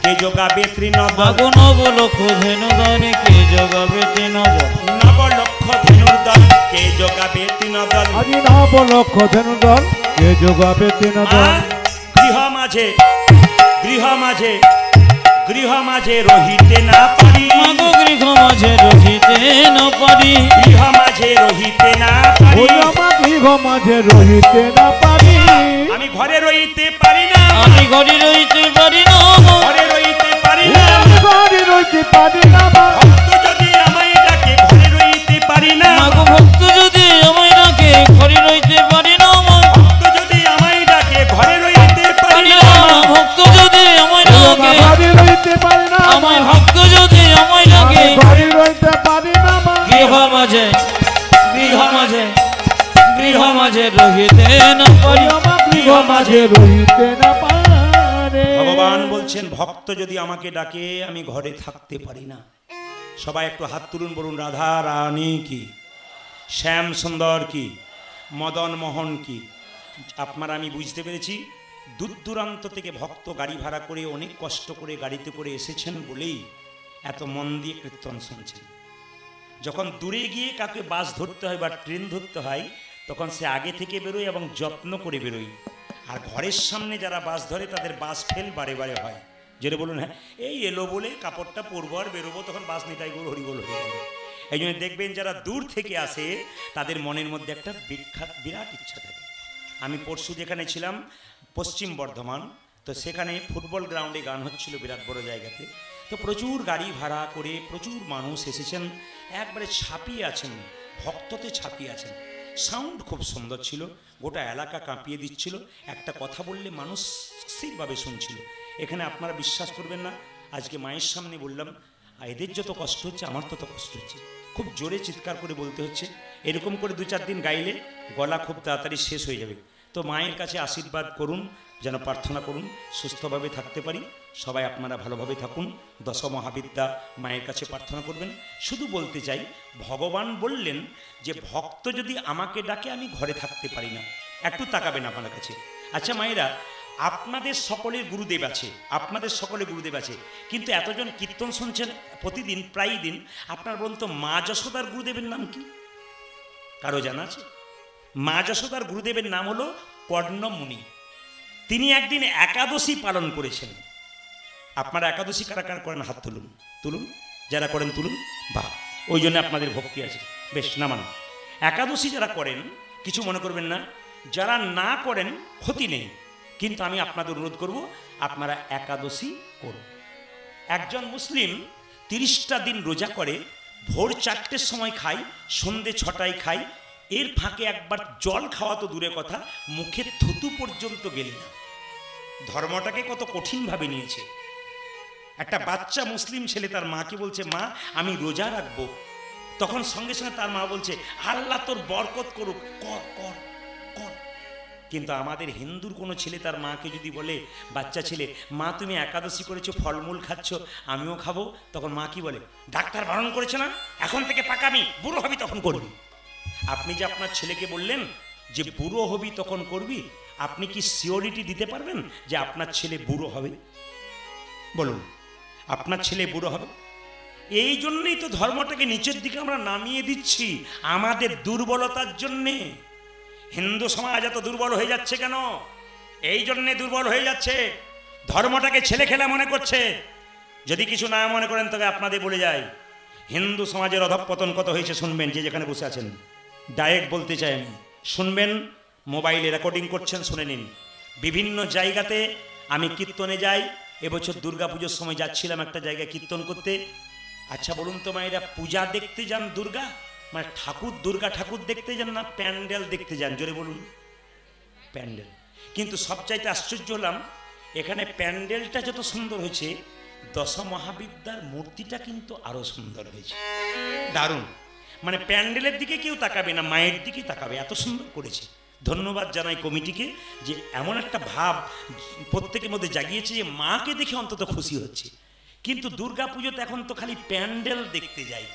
কে যোগাবে তৃণদল, 9 লক্ষ ধেনু দল কে যোগাবে তৃণদল, 9 লক্ষ ধেনুর দল কে যোগাবে তৃণদল। আজি 9 লক্ষ ধেনু দল কে যোগাবে তৃণদল। গৃহ মাঝে গৃহ মাঝে রহিতে না পারি, মাগো গৃহ মাঝে রহিতে না পারি, গৃহ মাঝে রহিতে না পারি, ওই আমার গৃহ মাঝে রহিতে না পারি। আমি ঘরে রইতে পারি না, আমি ঘরে রইতে পারি না, ঘরে রইতে পারি না, ঘরে রইতে পারি না। ভক্ত যদি আমায় ডাকে ঘরে রইতে পারি না, মাগো ভক্ত যদি আমায় ডাকে ঘরে রইতে পারি না, ভক্ত যদি আমায় ডাকে ঘরে রইতে পারি না। রহিতে না পারি আমার গৃহ মাঝে রহিতে না পারে। ভগবান বলছেন ভক্ত যদি আমাকে ডাকে আমি ঘরে থাকতে পারি না। সবাই একটু হাত তুলুন, বলুন রাধা রানী কি, শ্যাম সুন্দর কি, মদন মোহন কি। আপনারা আমি বুঝতে পেরেছি দূর দূরান্ত থেকে ভক্ত গাড়ি ভাড়া করে অনেক কষ্ট করে গাড়িতে করে এসেছেন বলেই এত মন দিয়ে কীর্তন শুনছেন। যখন দূরে গিয়ে কাউকে বাস ধরতে হয় বা ট্রেন ধরতে হয় তখন সে আগে থেকে বেরোয় এবং যত্ন করে বেরোয়। আর ঘরের সামনে যারা বাস ধরে তাদের বাস ফেল বারে বারে হয়। যেটা বলুন হ্যাঁ এই এলো বলে কাপড়টা পরবো আর বেরোবো, তখন বাস নিতাই গরু হরিবল হয়ে গেল। এই জন্য দেখবেন যারা দূর থেকে আসে তাদের মনের মধ্যে একটা বিরাট ইচ্ছা থাকে। আমি পরশু যেখানে ছিলাম পশ্চিম বর্ধমান, তো সেখানে ফুটবল গ্রাউন্ডে গান হচ্ছিল বিরাট বড় জায়গাতে। তো প্রচুর গাড়ি ভাড়া করে প্রচুর মানুষ এসেছেন, একবারে ছাপিয়ে আছেন, ভক্ততে ছাপিয়ে আছেন। সাউন্ড খুব সুন্দর ছিল, গোটা এলাকা কাঁপিয়ে দিচ্ছিল। একটা কথা বললে মানুষ স্থিরভাবে শুনছিল। এখানে আপনারা বিশ্বাস করবেন না, আজকে মায়ের সামনে বললাম এদের যত কষ্ট হচ্ছে আমার তত কষ্ট হচ্ছে। খুব জোরে চিৎকার করে বলতে হচ্ছে। এরকম করে 2-4 দিন গাইলে গলা খুব তাড়াতাড়ি শেষ হয়ে যাবে। তো মায়ের কাছে আশীর্বাদ করুন, যেন প্রার্থনা করুন সুস্থভাবে থাকতে পারি। সবাই আপনারা ভালোভাবে থাকুন, দশ মহাবিদ্যা মায়ের কাছে প্রার্থনা করবেন। শুধু বলতে চাই ভগবান বললেন যে ভক্ত যদি আমাকে ডাকে আমি ঘরে থাকতে পারি না। একটু তাকাবেন আপনার কাছে। আচ্ছা মায়েরা, আপনাদের সকলের গুরুদেব আছে, আপনাদের সকলে গুরুদেব আছে, কিন্তু এতজন কীর্তন শুনছেন প্রতিদিন প্রায় দিন, আপনার বলুন তো মা যশোদার গুরুদেবের নাম কি? কারো জানা আছে? মা যশোদার গুরুদেবের নাম হলো কর্ণমুনি। তিনি একদিন একাদশী পালন করেছেন। আপনারা একাদশী কারা কারা করেন হাত তুলুন, তুলুন, যারা করেন তুলুন। বাহ, ওই জন্য আপনাদের ভক্তি আছে, বেশ নামান। একাদশী যারা করেন কিছু মনে করবেন না, যারা না করেন ক্ষতি নেই, কিন্তু আমি আপনাদের অনুরোধ করব আপনারা একাদশী করুন। একজন মুসলিম 30টা দিন রোজা করে, ভোর 4টের সময় খায়, সন্ধে 6টায় খায়। এর ফাঁকে একবার জল খাওয়া তো দূরে কথা, মুখে থুতু পর্যন্ত গেল না। ধর্মটাকে কত কঠিনভাবে নিয়েছে। একটা বাচ্চা মুসলিম ছেলে তার মাকে বলছে মা আমি রোজা রাখবো, তখন সঙ্গে সঙ্গে তার মা বলছে আল্লাহ তোর বরকত করুক, কর কর কর। কিন্তু আমাদের হিন্দুর কোনো ছেলে তার মাকে যদি বলে, বাচ্চা ছেলে মা তুমি একাদশী করেছো, ফলমূল খাচ্ছ, আমিও খাবো, তখন মা কি বলে, ডাক্তার বারণ করেছে না, এখন থেকে পাকামি, বুড়ো হবি তখন করবি। আপনি যে আপনার ছেলেকে বললেন যে বুড়ো হবি তখন করবি, আপনি কি সিওরিটি দিতে পারবেন যে আপনার ছেলে বুড়ো হবে? বলুন, আপনার ছেলে বুড়ো হবে? এই জন্যই তো ধর্মটাকে নিচের দিকে আমরা নামিয়ে দিচ্ছি, আমাদের দুর্বলতার জন্যে। হিন্দু সমাজ এত দুর্বল হয়ে যাচ্ছে কেন? এই জন্যে দুর্বল হয়ে যাচ্ছে, ধর্মটাকে ছেলে খেলা মনে করছে। যদি কিছু না মনে করেন তবে আপনাদের বলে যাই, হিন্দু সমাজের অধঃপতন কত হয়েছে শুনবেন, যে যেখানে বসে আছেন ডাইরেক্ট বলতে চাই আমি, শুনবেন, মোবাইলে রেকর্ডিং করছেন শুনে নিন। বিভিন্ন জায়গাতে আমি কীর্তনে যাই, এবছর দুর্গাপুজোর সময় যাচ্ছিলাম একটা জায়গায় কীর্তন করতে। আচ্ছা বলুন তো মায়েরা, পূজা দেখতে যান দুর্গা, মানে ঠাকুর, দুর্গা ঠাকুর দেখতে যান না প্যান্ডেল দেখতে যান? জোরে বলুন। প্যান্ডেল। কিন্তু সবচাইতে আশ্চর্য হলাম, এখানে প্যান্ডেলটা যত সুন্দর হয়েছে, দশ মহাবিদ্যার মূর্তিটা কিন্তু আরো সুন্দর হয়েছে, দারুণ। মানে প্যান্ডেলের দিকে কেউ তাকাবে না, মায়ের দিকে তাকাবে, এত সুন্দর করেছে। ধন্যবাদ জানাই কমিটিকে যে এমন একটা ভাব প্রত্যেকের মধ্যে জাগিয়েছে যে মাকে দেখে অন্তত খুশি হচ্ছে। কিন্তু দুর্গা পুজোতে এখন তো খালি প্যান্ডেল দেখতে যাই,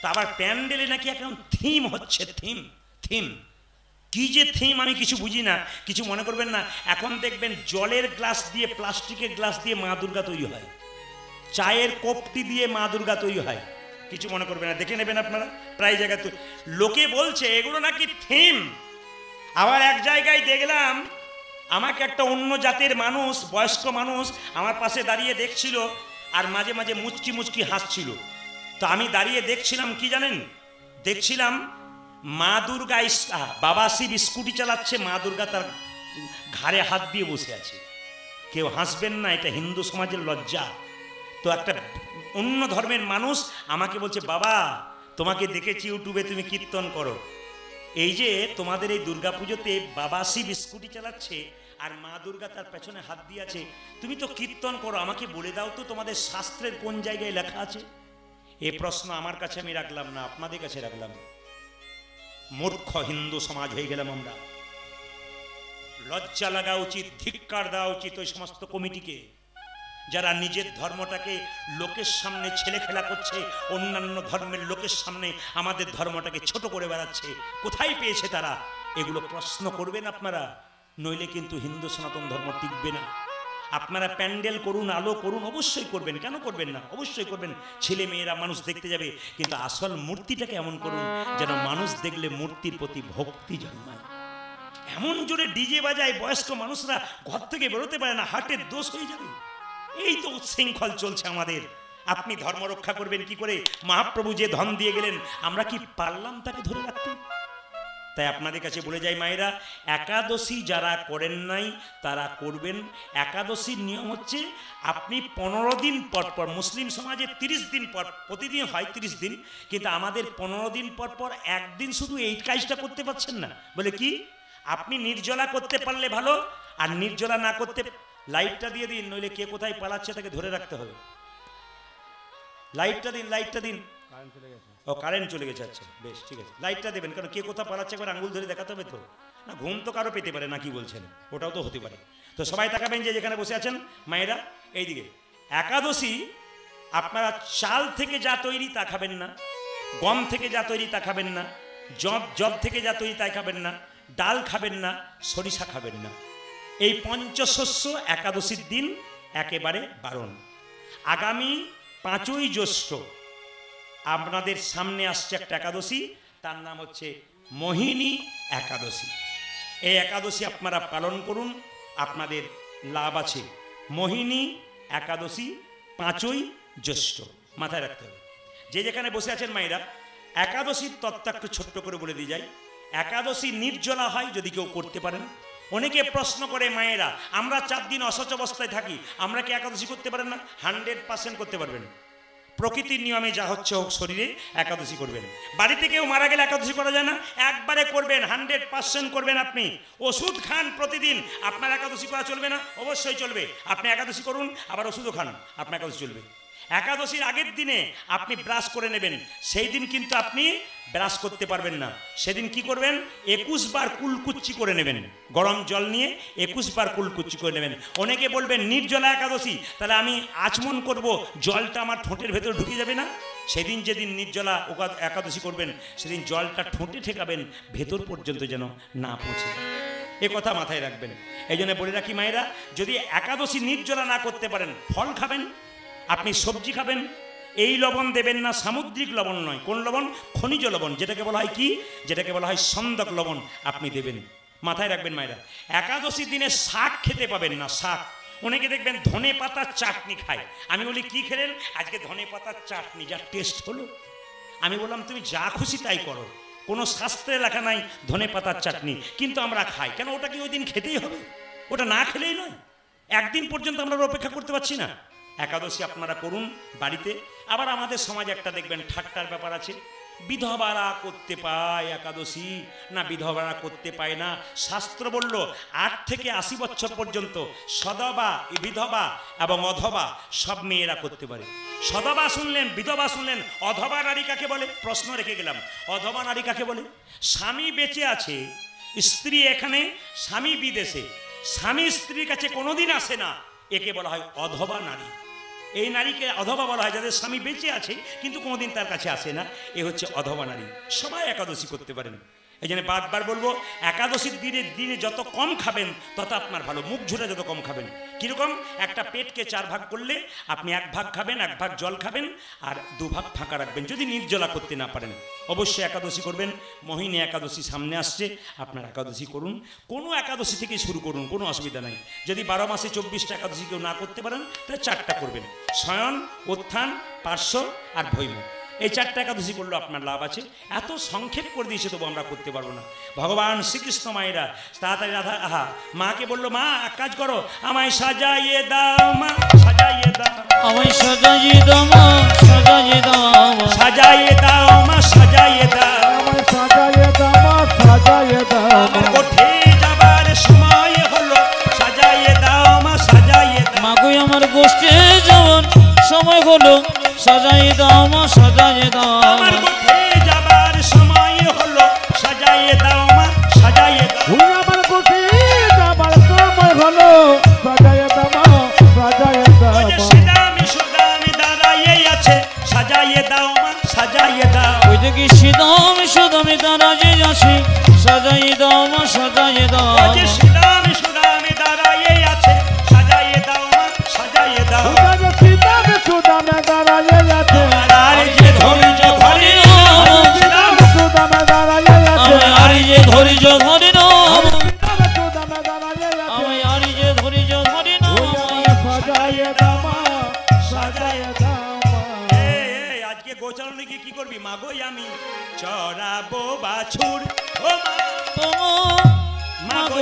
তা আবার প্যান্ডেলে নাকি এখন থিম হচ্ছে, থিম থিম কি যে থিম আমি কিছু বুঝি না। কিছু মনে করবেন না, এখন দেখবেন জলের গ্লাস দিয়ে, প্লাস্টিকের গ্লাস দিয়ে মা দুর্গা তৈরি হয়, চায়ের কপটি দিয়ে মা দুর্গা তৈরি হয়। কিছু মনে করবেন না, দেখে নেবেন আপনারা, প্রায় জায়গায় তো লোকে বলছে এগুলো নাকি থিম। আবার এক জায়গায় দেখলাম আমাকে একটা অন্য জাতের মানুষ, বয়স্ক মানুষ আমার পাশে দাঁড়িয়ে দেখছিল, আর মাঝে মাঝে মুচকি মুচকি হাসছিল। তো আমি দাঁড়িয়ে দেখছিলাম কি জানেন, দেখছিলাম মা দুর্গা, বাবা শিব স্কুটি চালাচ্ছে, মা দুর্গা তার ঘাড়ে হাত দিয়ে বসে আছে। কেউ হাসবেন না, এটা হিন্দু সমাজের লজ্জা। তো একটা অন্য ধর্মের মানুষ আমাকে বলছে বাবা তোমাকে দেখেছি ইউটিউবে তুমি কীর্তন করো, এই যে তোমাদের এই দুর্গা পুজোতে বাবা শিব স্কুটি চালাচ্ছে আর মা দুর্গা তার পেছনে হাত দিয়ে আছে, তুমি তো কীর্তন করো, আমাকে বলে দাও তো তোমাদের শাস্ত্রের কোন জায়গায় লেখা আছে? এই প্রশ্ন আমার কাছে আমি রাখলাম না, আপনাদের কাছে রাখলাম। মূর্খ হিন্দু সমাজ হয়ে গেলাম আমরা। লজ্জা লাগা উচিত, ধিক্কার দেওয়া উচিত ওই সমস্ত কমিটিকে যারা নিজের ধর্মটাকে লোকের সামনে ছেলে খেলা করছে, অন্যান্য ধর্মের লোকের সামনে আমাদের ধর্মটাকে ছোট করে বেড়াচ্ছে। কোথায় পেয়েছে তারা? এগুলো প্রশ্ন করবেন আপনারা, নইলে কিন্তু হিন্দু সনাতন ধর্ম টিকবে না। আপনারা প্যান্ডেল করুন, আলো করুন, অবশ্যই করবেন, কেন করবেন না? অবশ্যই করবেন, ছেলে মেয়েরা মানুষ দেখতে যাবে, কিন্তু আসল মূর্তিটাকে এমন করুন যেন মানুষ দেখলে মূর্তির প্রতি ভক্তি জন্মায়। এমন জোরে ডিজে বাজায় বয়স্ক মানুষরা ঘর থেকে বেরোতে পারে না, হার্টের দোষ হয়ে যাবে। এই তো উচ্ছৃঙ্খল চলছে আমাদের। আপনি ধর্ম রক্ষা করবেন কি করে? মহাপ্রভু যে ধন দিয়ে গেলেন, আমরা কি পারলাম তাকে ধরে রাখতে? তাই আপনাদের কাছে বলে যাই মায়েরা, একাদশী যারা করেন নাই তারা করবেন। একাদশীর নিয়ম হচ্ছে আপনি 15 দিন পর পর, মুসলিম সমাজে 30 দিন পর, প্রতিদিন হয় 30 দিন, কিন্তু আমাদের 15 দিন পর পর একদিন শুধু এই কাজটা করতে পারছেন না। বলে কি? আপনি নির্জলা করতে পারলে ভালো, আর নির্জলা না করতে লাইটটা দিয়ে দিন, নইলে কে কোথায় পালাচ্ছে তাকে ধরে রাখতে হবে। লাইটটা দিন, লাইটটা দিন। ও কারেন্ট চলে গেছে, আচ্ছা বেশ ঠিক আছে, লাইটটা দেবেন, কারণ কে কোথা পালাচ্ছে একবার আঙুল ধরে দেখাতে হবে তো। না ঘুম তো কারো পেতে পারে না, কি বলছেন? ওটাও তো হতে পারে। তো সবাই তাকাবেন যে যেখানে বসে আছেন মায়েরা এইদিকে। একাদশী আপনারা চাল থেকে যা তৈরি তা খাবেন না, গম থেকে যা তৈরি তা খাবেন না, জব থেকে যা তৈরি তাই খাবেন না, ডাল খাবেন না, সরিষা খাবেন না। এই পঞ্চশস্য একাদশীর দিন একেবারে বারণ। আগামী 5ই জ্যৈষ্ঠ আপনাদের সামনে আসছে একটা একাদশী, তার নাম হচ্ছে মোহিনী একাদশী। এই একাদশী আপনারা পালন করুন, আপনাদের লাভ আছে। মোহিনী একাদশী 5ই জ্যৈষ্ঠ, মাথায় রাখতে হবে। যে যেখানে বসে আছেন মায়েরা, একাদশীর তত্ত্ব একটু ছোট্ট করে বলে দিয়ে যাই। একাদশী নির্জলা হয় যদি কেউ করতে পারেন। অনেকে প্রশ্ন করে মায়েরা, আমরা 4 দিন অসচ অবস্থায় থাকি, আমরা কি একাদশী করতে পারেন না? 100% করতে পারবেন। প্রকৃতির নিয়মে যা হচ্ছে হোক, শরীরে একাদশী করবেন। বাড়িতে কেউ মারা গেলে একাদশী করা যায় না, একবারে করবেন, 100% করবেন। আপনি ওষুধ খান প্রতিদিন, আপনার একাদশী করা চলবে না? অবশ্যই চলবে। আপনি একাদশী করুন, আবার ওষুধও খান, আপনার একাদশী চলবে। একাদশীর আগের দিনে আপনি ব্রাশ করে নেবেন, সেই দিন কিন্তু আপনি ব্রাশ করতে পারবেন না। সেদিন কি করবেন? 21 বার কুলকুচ্চি করে নেবেন, গরম জল নিয়ে 21 বার কুলকুচ্চি করে নেবেন। অনেকে বলবেন নির্জলা একাদশী, তাহলে আমি আচমন করব, জলটা আমার ঠোঁটের ভেতর ঢুকে যাবে না? সেদিন যেদিন নির্জলা একাদশী করবেন, সেদিন জলটা ঠোঁটে ঠেকাবেন, ভেতর পর্যন্ত যেন না পৌঁছে। এ কথা মাথায় রাখবেন। এই জন্য বলে রাখি মায়েরা, যদি একাদশী নির্জলা না করতে পারেন, ফল খাবেন, আপনি সবজি খাবেন। এই লবণ দেবেন না, সামুদ্রিক লবণ নয়। কোন লবণ? খনিজ লবণ, যেটাকে বলা হয় কি? যেটাকে বলা হয় সন্দক লবণ, আপনি দেবেন। মাথায় রাখবেন মায়েরা, একাদশীর দিনে শাক খেতে পাবেন না। শাক, অনেকে দেখবেন ধনে পাতার চাটনি খায়। আমি বলি কি খেলেন? আজকে ধনে পাতার চাটনি, যা টেস্ট হলো। আমি বললাম তুমি যা খুশি তাই করো, কোনো শাস্ত্রে লেখা নাই ধনে পাতার চাটনি, কিন্তু আমরা খাই কেন? ওটা কি ওই দিন খেতেই হবে? ওটা না খেলেই নয়। একদিন পর্যন্ত আমরা অপেক্ষা করতে পারছি না। একাদশী আপনারা করুন বাড়িতে। আবার আমাদের সমাজে একটা দেখবেন ঠাট্টার ব্যাপার আছে, বিধবারা করতে পায় একাদশী না, বিধবারা করতে পায় না। শাস্ত্র বলল 8 থেকে 80 বছর পর্যন্ত সদবা, বিধবা এবং অধবা সব মেয়েরা করতে পারে। সদবা শুনলেন, বিধবা শুনলেন, অধবা নারী কাকে বলে? প্রশ্ন রেখে গেলাম, অধবা নারী কাকে বলে? স্বামী বেঁচে আছে, স্ত্রী এখানে, স্বামী বিদেশে, স্বামী স্ত্রীর কাছে কোনোদিন আসে না, একে বলা হয় অধবা নারী। এই নারীকে অধবা বলা হয় যাদের স্বামী বেঁচে আছে কিন্তু কোনোদিন তার কাছে আসে না, এ হচ্ছে অধবা নারী। সবাই একাদশী করতে পারেন। এই জন্য বারবার বলবো, একাদশীর দিনে যত কম খাবেন তত আপনার ভালো। মুখ ঝুড়ে যত কম খাবেন। কীরকম? একটা পেটকে 4 ভাগ করলে আপনি 1 ভাগ খাবেন, 1 ভাগ জল খাবেন, আর 2 ভাগ ফাঁকা রাখবেন, যদি নির্জলা করতে না পারেন। অবশ্যই একাদশী করবেন। মোহিনী একাদশী সামনে আসছে, আপনার একাদশী করুন। কোনো একাদশী থেকে শুরু করুন, কোনো অসুবিধা নাই। যদি 12 মাসে 24টা একাদশী কেউ না করতে পারেন, তাহলে 4টা করবেন। শয়ন, উত্থান, পার্শ্ব আর ভৈম, এই 4টা একাদশী করলে আপনার লাভ আছে। এত সংক্ষেপ করে দিয়েছে, তবু আমরা করতে পারবো না। ভগবান শ্রীকৃষ্ণ মায়েরা তাড়াতাড়ি রাধা মাকে বললো, মা এক কাজ করো, আমায় সাজাইয়ে দাও, মা সাজাইয়ে দাও, আমায় সাজাইয়ে দাও, মা সাজাইয়ে দাও, সাজাইয়ে দাও, মা সাজাইয়ে দাও, আমায় সাজাইয়ে দাও, মা সাজাইয়ে দাও, আমার গোঠে যাবার সময় হলো, সাজাইয়ে দাও, মা সাজাইয়ে দাও, মাগো আমার গোষ্ঠে যাওয়ার সময় হলো, সাজাইয়ে দাও, মা সাজাইয়ে দাও, আমার গোঠে যাবার সময় হলো, সাজাইয়ে দাও, মা সাজাইয়ে দাও, আমার কোঠে যাবার সাজাই দাও মা সাজাই দাও ও যে শ্রীরাম সুদামে দাঁড়াইয়ে আছে সাজাইয়ে দাও মা সাজাইয়ে দাও সীতাবে সুদামে দাঁড়াইয়ে আছে আর যে ধৈর্য ধরে সীতাবে সুদামে দাঁড়াইয়ে আছে আমি আর যে ধৈর্য ধরি না সীতাবে সুদামে দাঁড়াইয়ে আছে আমি আর যে ধৈর্য ধরি না সাজাইয়ে দাও মা সাজাইয়ে দাও মা এই আজকে গোচারণে গিয়ে কি করবি মাগোই আমি চড়াবো বাছুর ও মা মাগো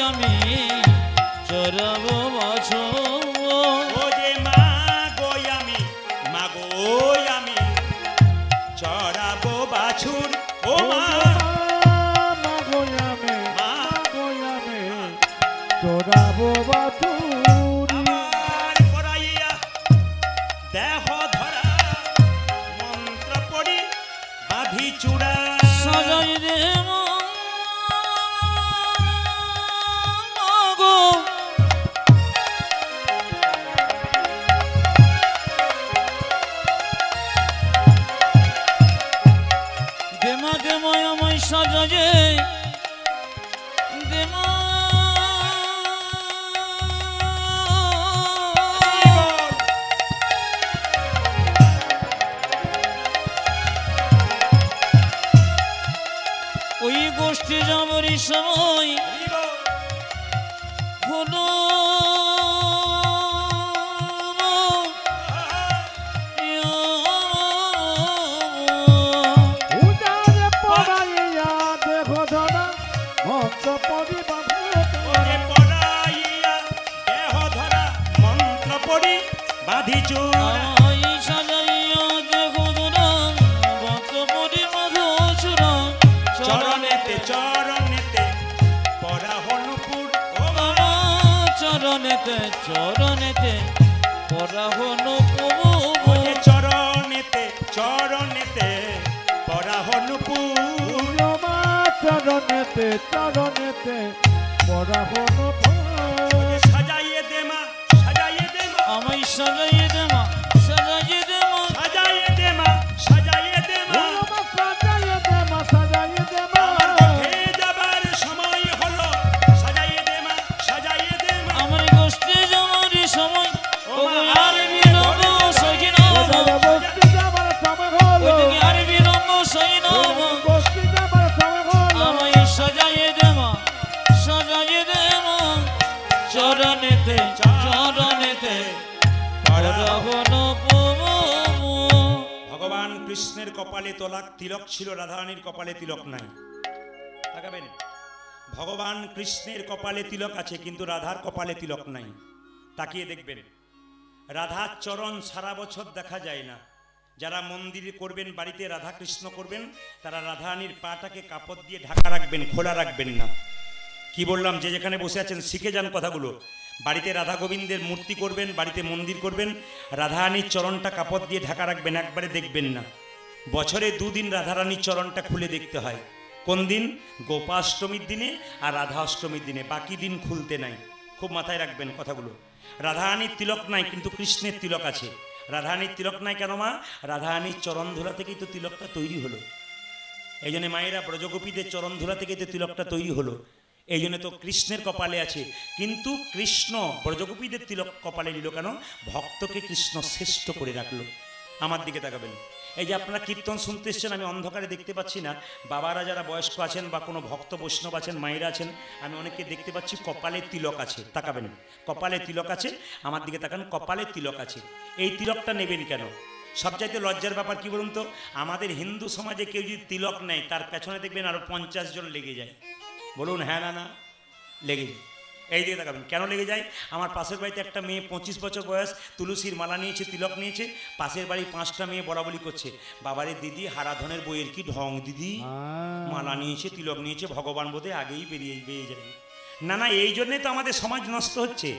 আমি চরাবো বাছুর ও যে মাগোই আমি চড়াবো বাছুর ও মা চোরাবো বাছুরি আমার পরাইয়া দেহ ধরা মন্ত্র পড়ি বাঁধি চূড়া সাজাই দে মাগো দেমা আমায় সাজাজে দেমা ওই গোষ্ঠী যাবার সময় হলো উজারে পড়াইয়া দেখো ধরা হস্ত পরিবার ওরে পরাইয়া দেহ ধরা মন্ত্র পড়ি বাঁধি চূড়া আমায় সাজাইয়া দেখো ধরা ভক্ত পরি মাধো চূড়া চরণেতে চরণেতে পরা হনুপুর ও মা আমার চরণেতে পরা হলো ও যে চরণেতে চরণেতে পরা হনুপুর মা চরণেতে পড়াবন ও যে সাজাইয়ে দে মা সাজাইয়ে দে মা আমায় সাজাইয়ে দে মা সাজাইয়ে দে মা সাজাইয়ে দে মা আমার পথে যাবার সময় হলো সাজাইয়ে দে মা সাজাইয়ে দে মা আমার গোষ্ঠী যাওয়ার সময় ও ও মা, আর বিলম্ব সহিন ওইদিকে আর বিলম্ব সহিন আমায় সাজাইয়ে দে মা চরণেতে পরাবন প্রভু ভগবান কৃষ্ণের কপালে তিলক ছিল, রাধারানীর কপালে তিলক নাই। তাকাবেন, ভগবান কৃষ্ণের কপালে তিলক আছে কিন্তু রাধার কপালে তিলক নাই। তাকিয়ে দেখবেন, রাধার চরণ সারা বছর দেখা যায় না। যারা মন্দিরে করবেন, বাড়িতে রাধা কৃষ্ণ করবেন, তারা রাধারানীর পাটাকে কাপড় দিয়ে ঢাকা রাখবেন, খোলা রাখবেন না। কি বললাম, যে যেখানে বসে আছেন শিখে যান কথাগুলো। বাড়িতে রাধা গোবিন্দের মূর্তি করবেন, বাড়িতে মন্দির করবেন, রাধারানীর চরণটা কাপড় দিয়ে ঢাকা রাখবেন, একবারে দেখবেন না। বছরে দুদিন রাধারানীর চরণটা খুলে দেখতে হয়। কোন দিন? গোপাষ্টমীর দিনে আর রাধা অষ্টমীর দিনে, বাকি দিন খুলতে নাই। খুব মাথায় রাখবেন কথাগুলো। রাধারানীর তিলক নাই কিন্তু কৃষ্ণের তিলক আছে। রাধারানীর তিলক নাই কেন মা? রাধারানীর চরণ ধুলা থেকেই তো তিলকটা তৈরি হলো। এই জন্য মায়েরা ব্রজগোপীদের চরণ ধুলা থেকেই তো তিলকটা তৈরি হলো। এই জন্য তো কৃষ্ণের কপালে আছে। কিন্তু কৃষ্ণ ব্রজগোপীদের তিলক কপালে নিল কেন? ভক্তকে কৃষ্ণ শ্রেষ্ঠ করে রাখলো। আমার দিকে তাকাবেন, এই যে আপনারা কীর্তন শুনতে এসছেন, আমি অন্ধকারে দেখতে পাচ্ছি না। বাবারা যারা বয়স্ক আছেন বা কোনো ভক্ত বৈষ্ণব আছেন, মায়েরা আছেন, আমি অনেককে দেখতে পাচ্ছি কপালে তিলক আছে। তাকাবেন, কপালে তিলক আছে। আমার দিকে তাকান, কপালে তিলক আছে। এই তিলকটা নেবেন কেন? সবচাইতে লজ্জার ব্যাপার কি বলুন তো, আমাদের হিন্দু সমাজে কেউ যদি তিলক নেয়, তার পেছনে দেখবেন আরো 50 জন লেগে যায়। বলুন হ্যাঁ না না? লেগে যায়। এই দিকে তাকাবেন, কেন লেগে যায়? আমার পাশের বাড়িতে একটা মেয়ে 25 বছর বয়স, তুলসীর মালা নিয়েছে, তিলক নিয়েছে। পাশের বাড়ি 5টা মেয়ে বলাবলি করছে, বাবারে দিদি হারাধনের বইয়ের কি ঢং দিদি, মালা নিয়েছে, তিলক নিয়েছে, ভগবান বোধে আগেই বেরিয়ে যাবে। না না, এই জন্যে তো আমাদের সমাজ নষ্ট হচ্ছে।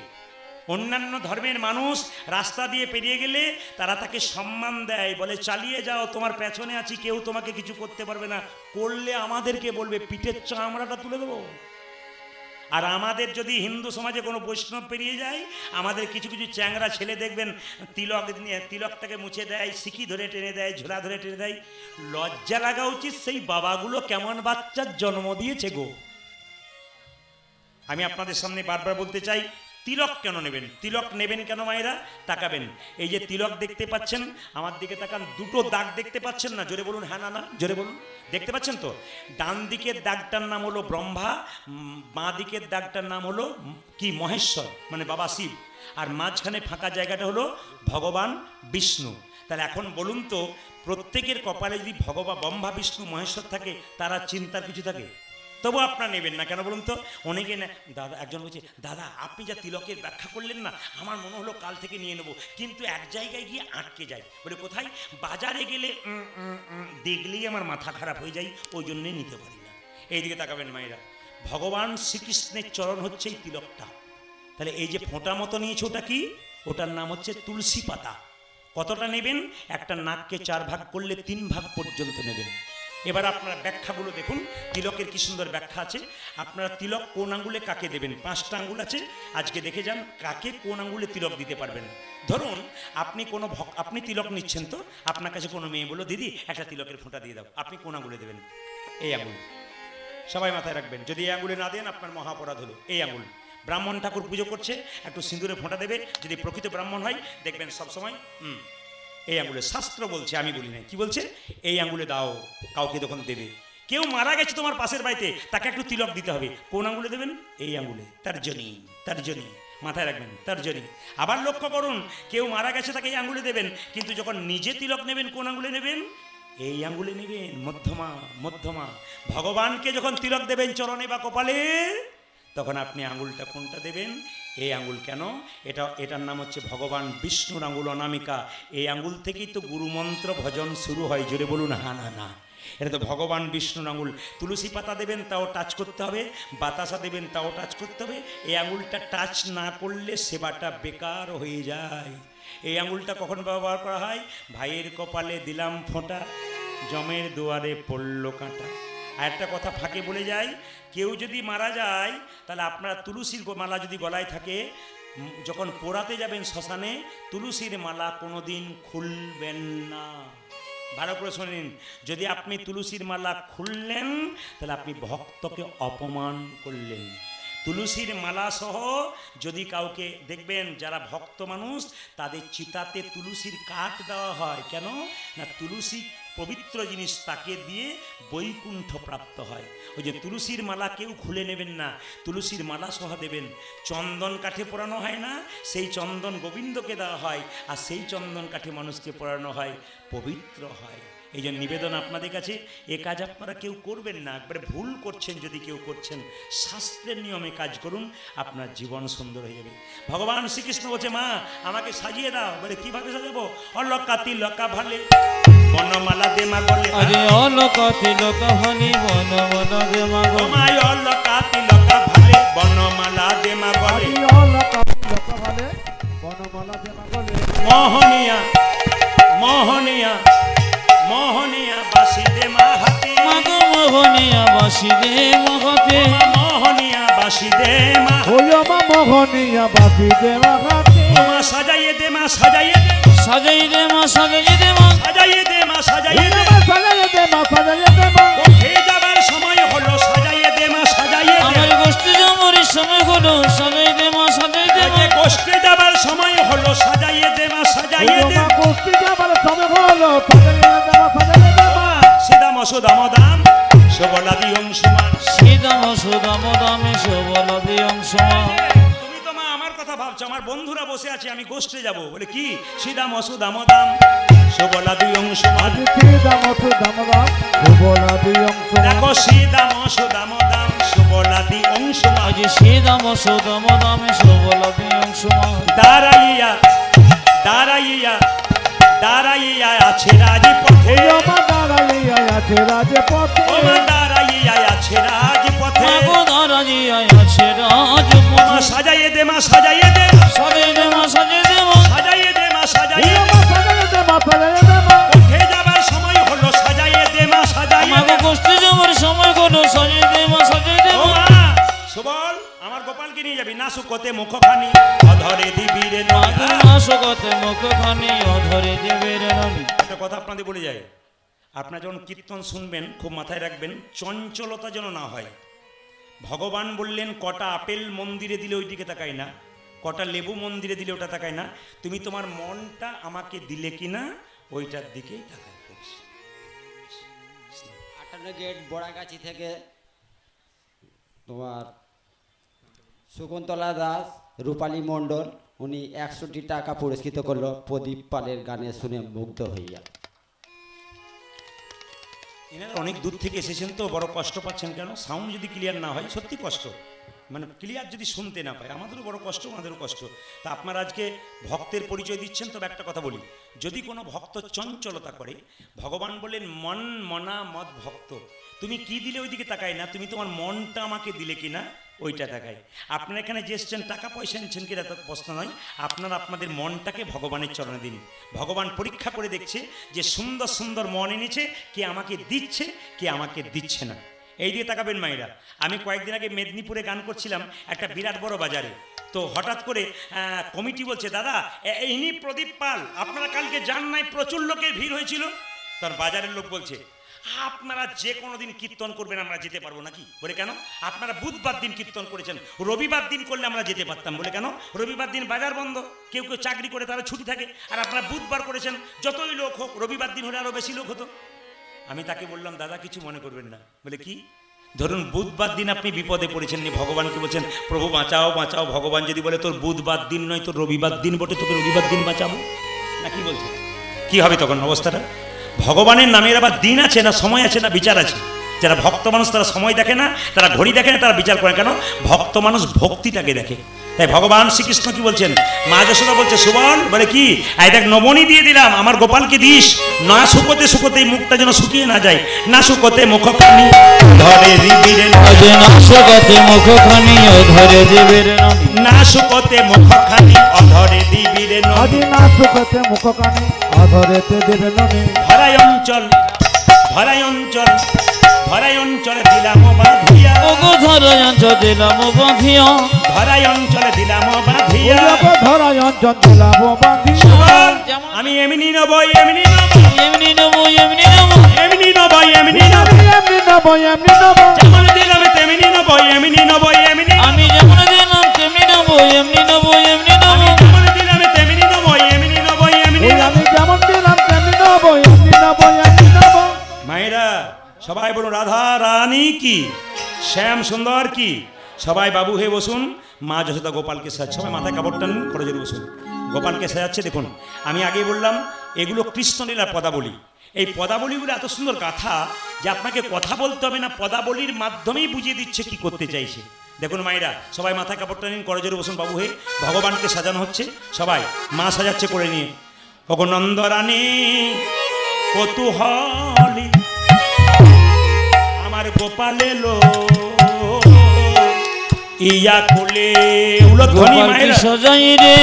অন্যান্য ধর্মের মানুষ রাস্তা দিয়ে পেরিয়ে গেলে তারা তাকে সম্মান দেয়, বলে চালিয়ে যাও, তোমার পেছনে আছি, কেউ তোমাকে কিছু করতে পারবে না। করলে আমাদেরকে বলবে, পিঠের চামড়াটা তুলে দেবো। আর আমাদের যদি হিন্দু সমাজে কোনো বৈষ্ণব পেরিয়ে যায়, আমাদের কিছু কিছু চ্যাংরা ছেলে দেখবেন তিলক নিয়ে তিলকটাকে মুছে দেয়, সিকি ধরে টেনে দেয়, ঝোলা ধরে টেনে দেয়। লজ্জা লাগা উচিত, সেই বাবাগুলো কেমন বাচ্চার জন্ম দিয়েছে গো। আমি আপনাদের সামনে বারবার বলতে চাই, তিলক কেন নেবেন? তিলক নেবেন কেন মায়েরা? তাকাবেন, এই যে তিলক দেখতে পাচ্ছেন, আমার দিকে তাকান, দুটো দাগ দেখতে পাচ্ছেন না? জোরে বলুন হ্যাঁ না না, জোরে বলুন। দেখতে পাচ্ছেন তো? ডান দিকের দাগটার নাম হলো ব্রহ্মা, বাঁ দিকের দাগটার নাম হলো কি? মহেশ্বর, মানে বাবা শিব। আর মাঝখানে ফাঁকা জায়গাটা হলো ভগবান বিষ্ণু। তাহলে এখন বলুন তো, প্রত্যেকের কপালে যদি ভগবান ব্রহ্মা বিষ্ণু মহেশ্বর থাকে, তারা চিন্তার কিছু থাকে? তবু আপনারা নেবেন না কেন বলুন তো? অনেকে না, দাদা একজন বলছে, দাদা আপনি যা তিলকের ব্যাখ্যা করলেন না, আমার মনে হলো কাল থেকে নিয়ে নেবো, কিন্তু এক জায়গায় গিয়ে আটকে যায়। বলে কোথায়? বাজারে গেলে দেখলেই আমার মাথা খারাপ হয়ে যায়, ওই জন্যে নিতে পারি না। এইদিকে তাকাবেন মায়েরা, ভগবান শ্রীকৃষ্ণের চরণ হচ্ছে এই তিলকটা। তাহলে এই যে ফোঁটা মতো নিয়েছে, ওটা কি? ওটার নাম হচ্ছে তুলসী পাতা। কতটা নেবেন? একটা নাককে 4 ভাগ করলে 3 ভাগ পর্যন্ত নেবেন। এবার আপনারা ব্যাখ্যাগুলো দেখুন, তিলকের কি সুন্দর ব্যাখ্যা আছে। আপনারা তিলক কোন আঙ্গুলে কাকে দেবেন? 5টা আঙ্গুল আছে, আজকে দেখে যান কাকে কোন আঙ্গুলে তিলক দিতে পারবেন। ধরুন আপনি তিলক নিচ্ছেন, তো আপনার কাছে কোনো মেয়ে বললো, দিদি একটা তিলকের ফোঁটা দিয়ে দাও, আপনি কোন আঙ্গুলে দেবেন? এই আঙ্গুল। সবাই মাথায় রাখবেন, যদি এই আঙ্গুলে না দেন আপনার মহাপরাধ হলো। এই আঙ্গুল। ব্রাহ্মণ ঠাকুর পুজো করছে, একটু সিঁদুরে ফোঁটা দেবে, যদি প্রকৃত ব্রাহ্মণ হয় দেখবেন সবসময় এই আঙ্গুলে। শাস্ত্র বলছে, আমি বলি না। কি বলছে? এই আঙ্গুলে দাও কাউকে যখন দেবে। কেউ মারা গেছে তোমার পাশের বাড়িতে, তাকে একটু তিলক দিতে হবে, কোন আঙ্গুলে দেবেন? এই আঙ্গুলে। তর্জনী, মাথায় রাখবেন, তর্জনী। আবার লক্ষ্য করুন, কেউ মারা গেছে তাকে এই আঙ্গুলে দেবেন, কিন্তু যখন নিজে তিলক নেবেন কোন আঙ্গুলে নেবেন? এই আঙ্গুলে নেবেন, মধ্যমা। ভগবানকে যখন তিলক দেবেন চরণে বা কপালে, তখন আপনি আঙ্গুলটা কোনটা দেবেন? এই আঙ্গুল। কেন? এটার নাম হচ্ছে ভগবান বিষ্ণুর আঙ্গুল, অনামিকা। এই আঙ্গুল থেকেই তো গুরুমন্ত্র ভজন শুরু হয়। জোরে বলুন হ্যাঁ না না। এটা তো ভগবান বিষ্ণুর আঙ্গুল। তুলসী পাতা দেবেন, তাও টাচ করতে হবে। বাতাসা দেবেন, তাও টাচ করতে হবে। এই আঙ্গুলটা টাচ না করলে সেবাটা বেকার হয়ে যায়। এই আঙ্গুলটা কখন ব্যবহার করা হয়? ভাইয়ের কপালে দিলাম ফোঁটা, জমের দুয়ারে পড়ল কাঁটা। আর একটা কথা ফাঁকে বলে যায়, কেউ যদি মারা যায়, তাহলে আপনারা তুলসীর মালা যদি গলায় থাকে, যখন পোড়াতে যাবেন শ্মশানে, তুলসীর মালা কোনোদিন খুলবেন না। ভালো করে শোনেন, যদি আপনি তুলসীর মালা খুললেন, তাহলে আপনি ভক্তকে অপমান করলেন। তুলসীর মালা সহ যদি কাউকে দেখবেন, যারা ভক্ত মানুষ, তাদের চিতাতে তুলসীর কাঠ দেওয়া হয়। কেন না? তুলসী পবিত্র জিনিস, তাকে দিয়ে বৈকুণ্ঠ প্রাপ্ত হয়। ওই যে তুলসীর মালা কেউ খুলে নেবেন না, তুলসীর মালা সহ দেবেন। চন্দন কাঠে পোড়ানো হয় না, সেই চন্দন গোবিন্দকে দেওয়া হয়, আর সেই চন্দন কাঠে মানুষকে পোড়ানো হয়, পবিত্র হয়। এই যে নিবেদন আপনাদের কাছে, এ কাজ আপনারা কেউ করবেন না। একবারে ভুল করছেন যদি কেউ করছেন, শাস্ত্রের নিয়মে কাজ করুন, আপনার জীবন সুন্দর হয়ে যাবে। ভগবান শ্রীকৃষ্ণ বলছে, মা আমাকে সাজিয়ে দাও। বলে কিভাবে সাজাবো? অলকা তিলকা ভালে বনমালা দে মা গলে। আরে অলকা তিলকা ভালে বনমালা দে মা গলে। মায় অলকা তিলকা ভালে বনমালা দে মা গলে। অলকা তিলকা ভালে বনমালা দে মা গলে। মোহনিয়া মোহনিয়া মোহনিয়া বাসি দে মা হাতে। মাগো মোহনিয়া বাসি দে মা হাতে। মোহনিয়া বাসি দে মা। ওলো মা মোহনিয়া বাসি দে মা হাতে। মা সাজাইয়ে দে মা, সাজাইয়ে দে। সাজাই দে মা, সাজাই দে মা। সাজাইয়ে দে মা, সাজাইয়ে দে। সাজাইয়ে দে মা, সাজাইয়ে দে মা। উঠে যাবার সময় হলো, সাজাইয়ে দে মা, সাজাইয়ে দে। আমার গোষ্ঠী জমরের সময় হলো, সাজাই দে মা, সাজাই দে মা। গোষ্ঠী যাবার সময় হলো, সাজাইয়ে দে মা, সাজাইয়ে দে। গোষ্ঠী যাবার সময় হলো, সাজাইয়ে দে মা, সাজাইয়ে দে মা। সিদাম সুদাম দাম সবলাদি অংশমান। সিদাম সুদাম দামে সবলাদি অংশমান। তুমি তো মা আমার কথা ভাবছো, আমার বন্ধুরা বসে আছে, আমি গোষ্ঠে যাব। বলে কি? সিদাম সুদাম দাম সবলাদি অংশমান। সিদাম সুদাম দাম সবলাদি অংশমান। দেখো সিদাম সুদাম দাম সবলাদি অংশমান। আজ সিদাম সুদাম দামে সবলাদি অংশমান। দাঁড়াইয়া দাঁড়াইয়া দাঁড়াইয়া আছে রাজপথে। মা দাঁড়াইয়া আছে রাজপথে। ও মা দাঁড়াইয়া আছে রাজপথে। মাগো দাঁড়াইয়া আছে রাজপথে। মা সাজাইয়ে দে মা, সাজাইয়ে দে। সাজাই দে মা, সাজাই দে মা। সাজাইয়ে দে মা, সাজাইয়ে দে। সাজাইয়ে দে মা, সাজাইয়ে দে মা। উঠে যাবার সময় হলো, সাজাইয়ে দে মা, সাজাইয়ে মাগো দে। গোষ্ঠী জমরের সময় হলো, সাজাই দে মা, সাজাই দে ও মা। মা সুবল আমার গোপালকে নিয়ে যাবি না শুকোতে মুখখানি অধরে দিবি রে ননি। শুকোতে মুখখানি অধরে দেবে রে ননি। একটা কথা আপনাদের বলে যায়, আপনারা যখন কীর্তন শুনবেন খুব মাথায় রাখবেন, চঞ্চলতা যেন না হয়। ভগবান বললেন কটা আপেল মন্দিরে দিলে ওই দিকে তাকায় না, কটা লেবু মন্দিরে দিলে ওটা তাকায় না, তুমি তোমার মনটা আমাকে দিলে কিনা ওইটার দিকেই তাকায়। 58 গেট বড়াগাছি থেকে তোমার শকুন্তলা দাস, রূপালী মণ্ডল, উনি 100টি টাকা পুরস্কৃত করলো প্রদীপ পালের গানে শুনে মুগ্ধ হইয়া। এনারা অনেক দূর থেকে এসেছেন তো বড় কষ্ট পাচ্ছেন কেন? সাউন্ড যদি ক্লিয়ার না হয় সত্যি কষ্ট, মানে ক্লিয়ার যদি শুনতে না পায় আমাদেরও বড় কষ্ট, আমাদেরও কষ্ট। তা আপনারা আজকে ভক্তের পরিচয় দিচ্ছেন, তবে একটা কথা বলি, যদি কোনো ভক্ত চঞ্চলতা করে, ভগবান বললেন মন মনা মদ ভক্ত, তুমি কি দিলে ওইদিকে তাকায় না, তুমি তোমার মনটা আমাকে দিলে কিনা ওইটা তাকায়। আপনারা এখানে যে এসছেন টাকা পয়সা নিচ্ছেন কিনা তার প্রশ্ন নয়, আপনারা আপনাদের মনটাকে ভগবানের চরণে দিন। ভগবান পরীক্ষা করে দেখছে যে সুন্দর সুন্দর মন এনেছে, কে আমাকে দিচ্ছে কে আমাকে দিচ্ছে না, এই দিয়ে তাকাবেন মায়েরা। আমি কয়েকদিন আগে মেদিনীপুরে গান করছিলাম একটা বিরাট বড় বাজারে, তো হঠাৎ করে কমিটি বলছে দাদা ইনি প্রদীপ পাল, আপনারা কালকে যান নাই, প্রচুর লোকের ভিড় হয়েছিল। তার বাজারের লোক বলছে আপনারা যে কোনো দিন কীর্তন করবেন আমরা যেতে পারবো নাকি? বলে কেন? আপনারা বুধবার দিন কীর্তন করেছেন, রবিবার দিন করলে আমরা যেতে পারতাম। বলে কেন? রবিবার দিন বাজার বন্ধ, কেউ কেউ চাকরি করে তারা ছুটি থাকে, আর আপনারা বুধবার করেছেন, যতই লোক হোক রবিবার দিন হলে আরও বেশি লোক হতো। আমি তাকে বললাম দাদা কিছু মনে করবেন না। বলে কি? ধরুন বুধবার দিন আপনি বিপদে পড়েছেন, ভগবানকে বলছেন প্রভু বাঁচাও বাঁচাও, ভগবান যদি বলে তোর বুধবার দিন নয় তোর রবিবার দিন বটে, তোকে রবিবার দিন বাঁচাবো না, কি বলছে? কি হবে তখন অবস্থাটা? ভগবানের নামের আবার দিন আছে না, সময় আছে না, বিচার আছে। যারা ভক্ত মানুষ তারা সময় দেখে না, তারা ঘড়ি দেখে না, তারা বিচার করে। কেন? ভক্ত মানুষ ভক্তিটাকে দেখে। তাই ভগবান শ্রীকৃষ্ণ কি বলছেন? মা যশোদা বলছে সুবল, বলে কি এই দেখ নবনী দিয়ে দিলাম, আমার গোপালকে দিস, না শুকোতে শুকোতে মুখটা যেন শুকিয়ে না যায়, না শুকোতে মুখখানি ধরে দিবি রে ননি। না শুকোতে মুখখানি অধরে দেবে রে ননি। না শুকোতে মুখখানি অধরে দিবি রে ননি। আজি না শুকোতে মুখখানি অধরেতে দেবে ননি। ধরাই অঞ্চল ধরাই অঞ্চল ধরাই অঞ্চলে দিলাম বাঁধিয়া, ওগো ধরাই অঞ্চল দিলাম বাঁধিয়া, ধরাই অঞ্চলে দিলাম বাঁধিয়া। ধরাই অঞ্চল দিলাম বাঁধিয়া। আমি এমনি নব এমনি নব এমনি নেবো এমনি নেবো, এমনি নব এমনি নব, এমনি নব এমনি নব। যেমন দিলাম তেমনি নব এমনি নব এমনি। আমি যেমন দিলাম তেমনি নেবো এমনি নেবো এমনি আমি নেবো। যেমন দিলাম তেমনি নব এমনি নব এমনি নব। আমি যেমন দিলাম তেমনি নব এমনি নব এমনি নব। মায়েরা সবাই বলুন রাধা রানী কি, শ্যাম সুন্দর কি। সবাই বাবু হয়ে বসুন, মা যশোদা গোপালকে সাজাচ্ছে, সবাই মাথায় কাপড় টানুন, করে জোরে বসুন। গোপালকে সাজাচ্ছে দেখুন। আমি আগে বললাম এগুলো কৃষ্ণলীলার পদাবলী। এই পদাবলীগুলো এত সুন্দর গাথা যে আপনাকে কথা বলতে হবে না, পদাবলীর মাধ্যমেই বুঝিয়ে দিচ্ছে কি করতে চাইছে। দেখুন মায়েরা সবাই মাথায় কাপড় টানুন, করে জোরে বসুন বাবু হয়ে। ভগবানকে সাজানো হচ্ছে, সবাই মা সাজাচ্ছে করে নিয়ে। ওগো নন্দরানী কৌতূহলী আমার গোপাল এলো ইয়া কোলে। উলধ্বনি মায়েরা সাজাই রে,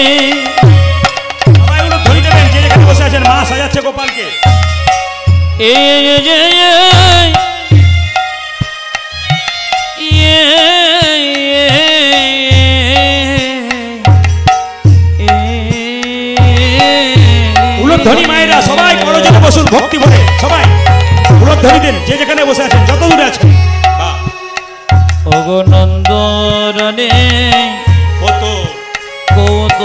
সবাই উলধ্বনি দেবেন, যে যেখানে বসে আছেন। মা সাজাচ্ছে গোপালকে। উলধ্বনি মায়েরা সবাই করজোরে বসুন ভক্তি ভরে, সবাই উলধ্বনি দেন যে যেখানে বসে আছেন, যত দূরে আছেন। ওগো নন্দরানী কত কত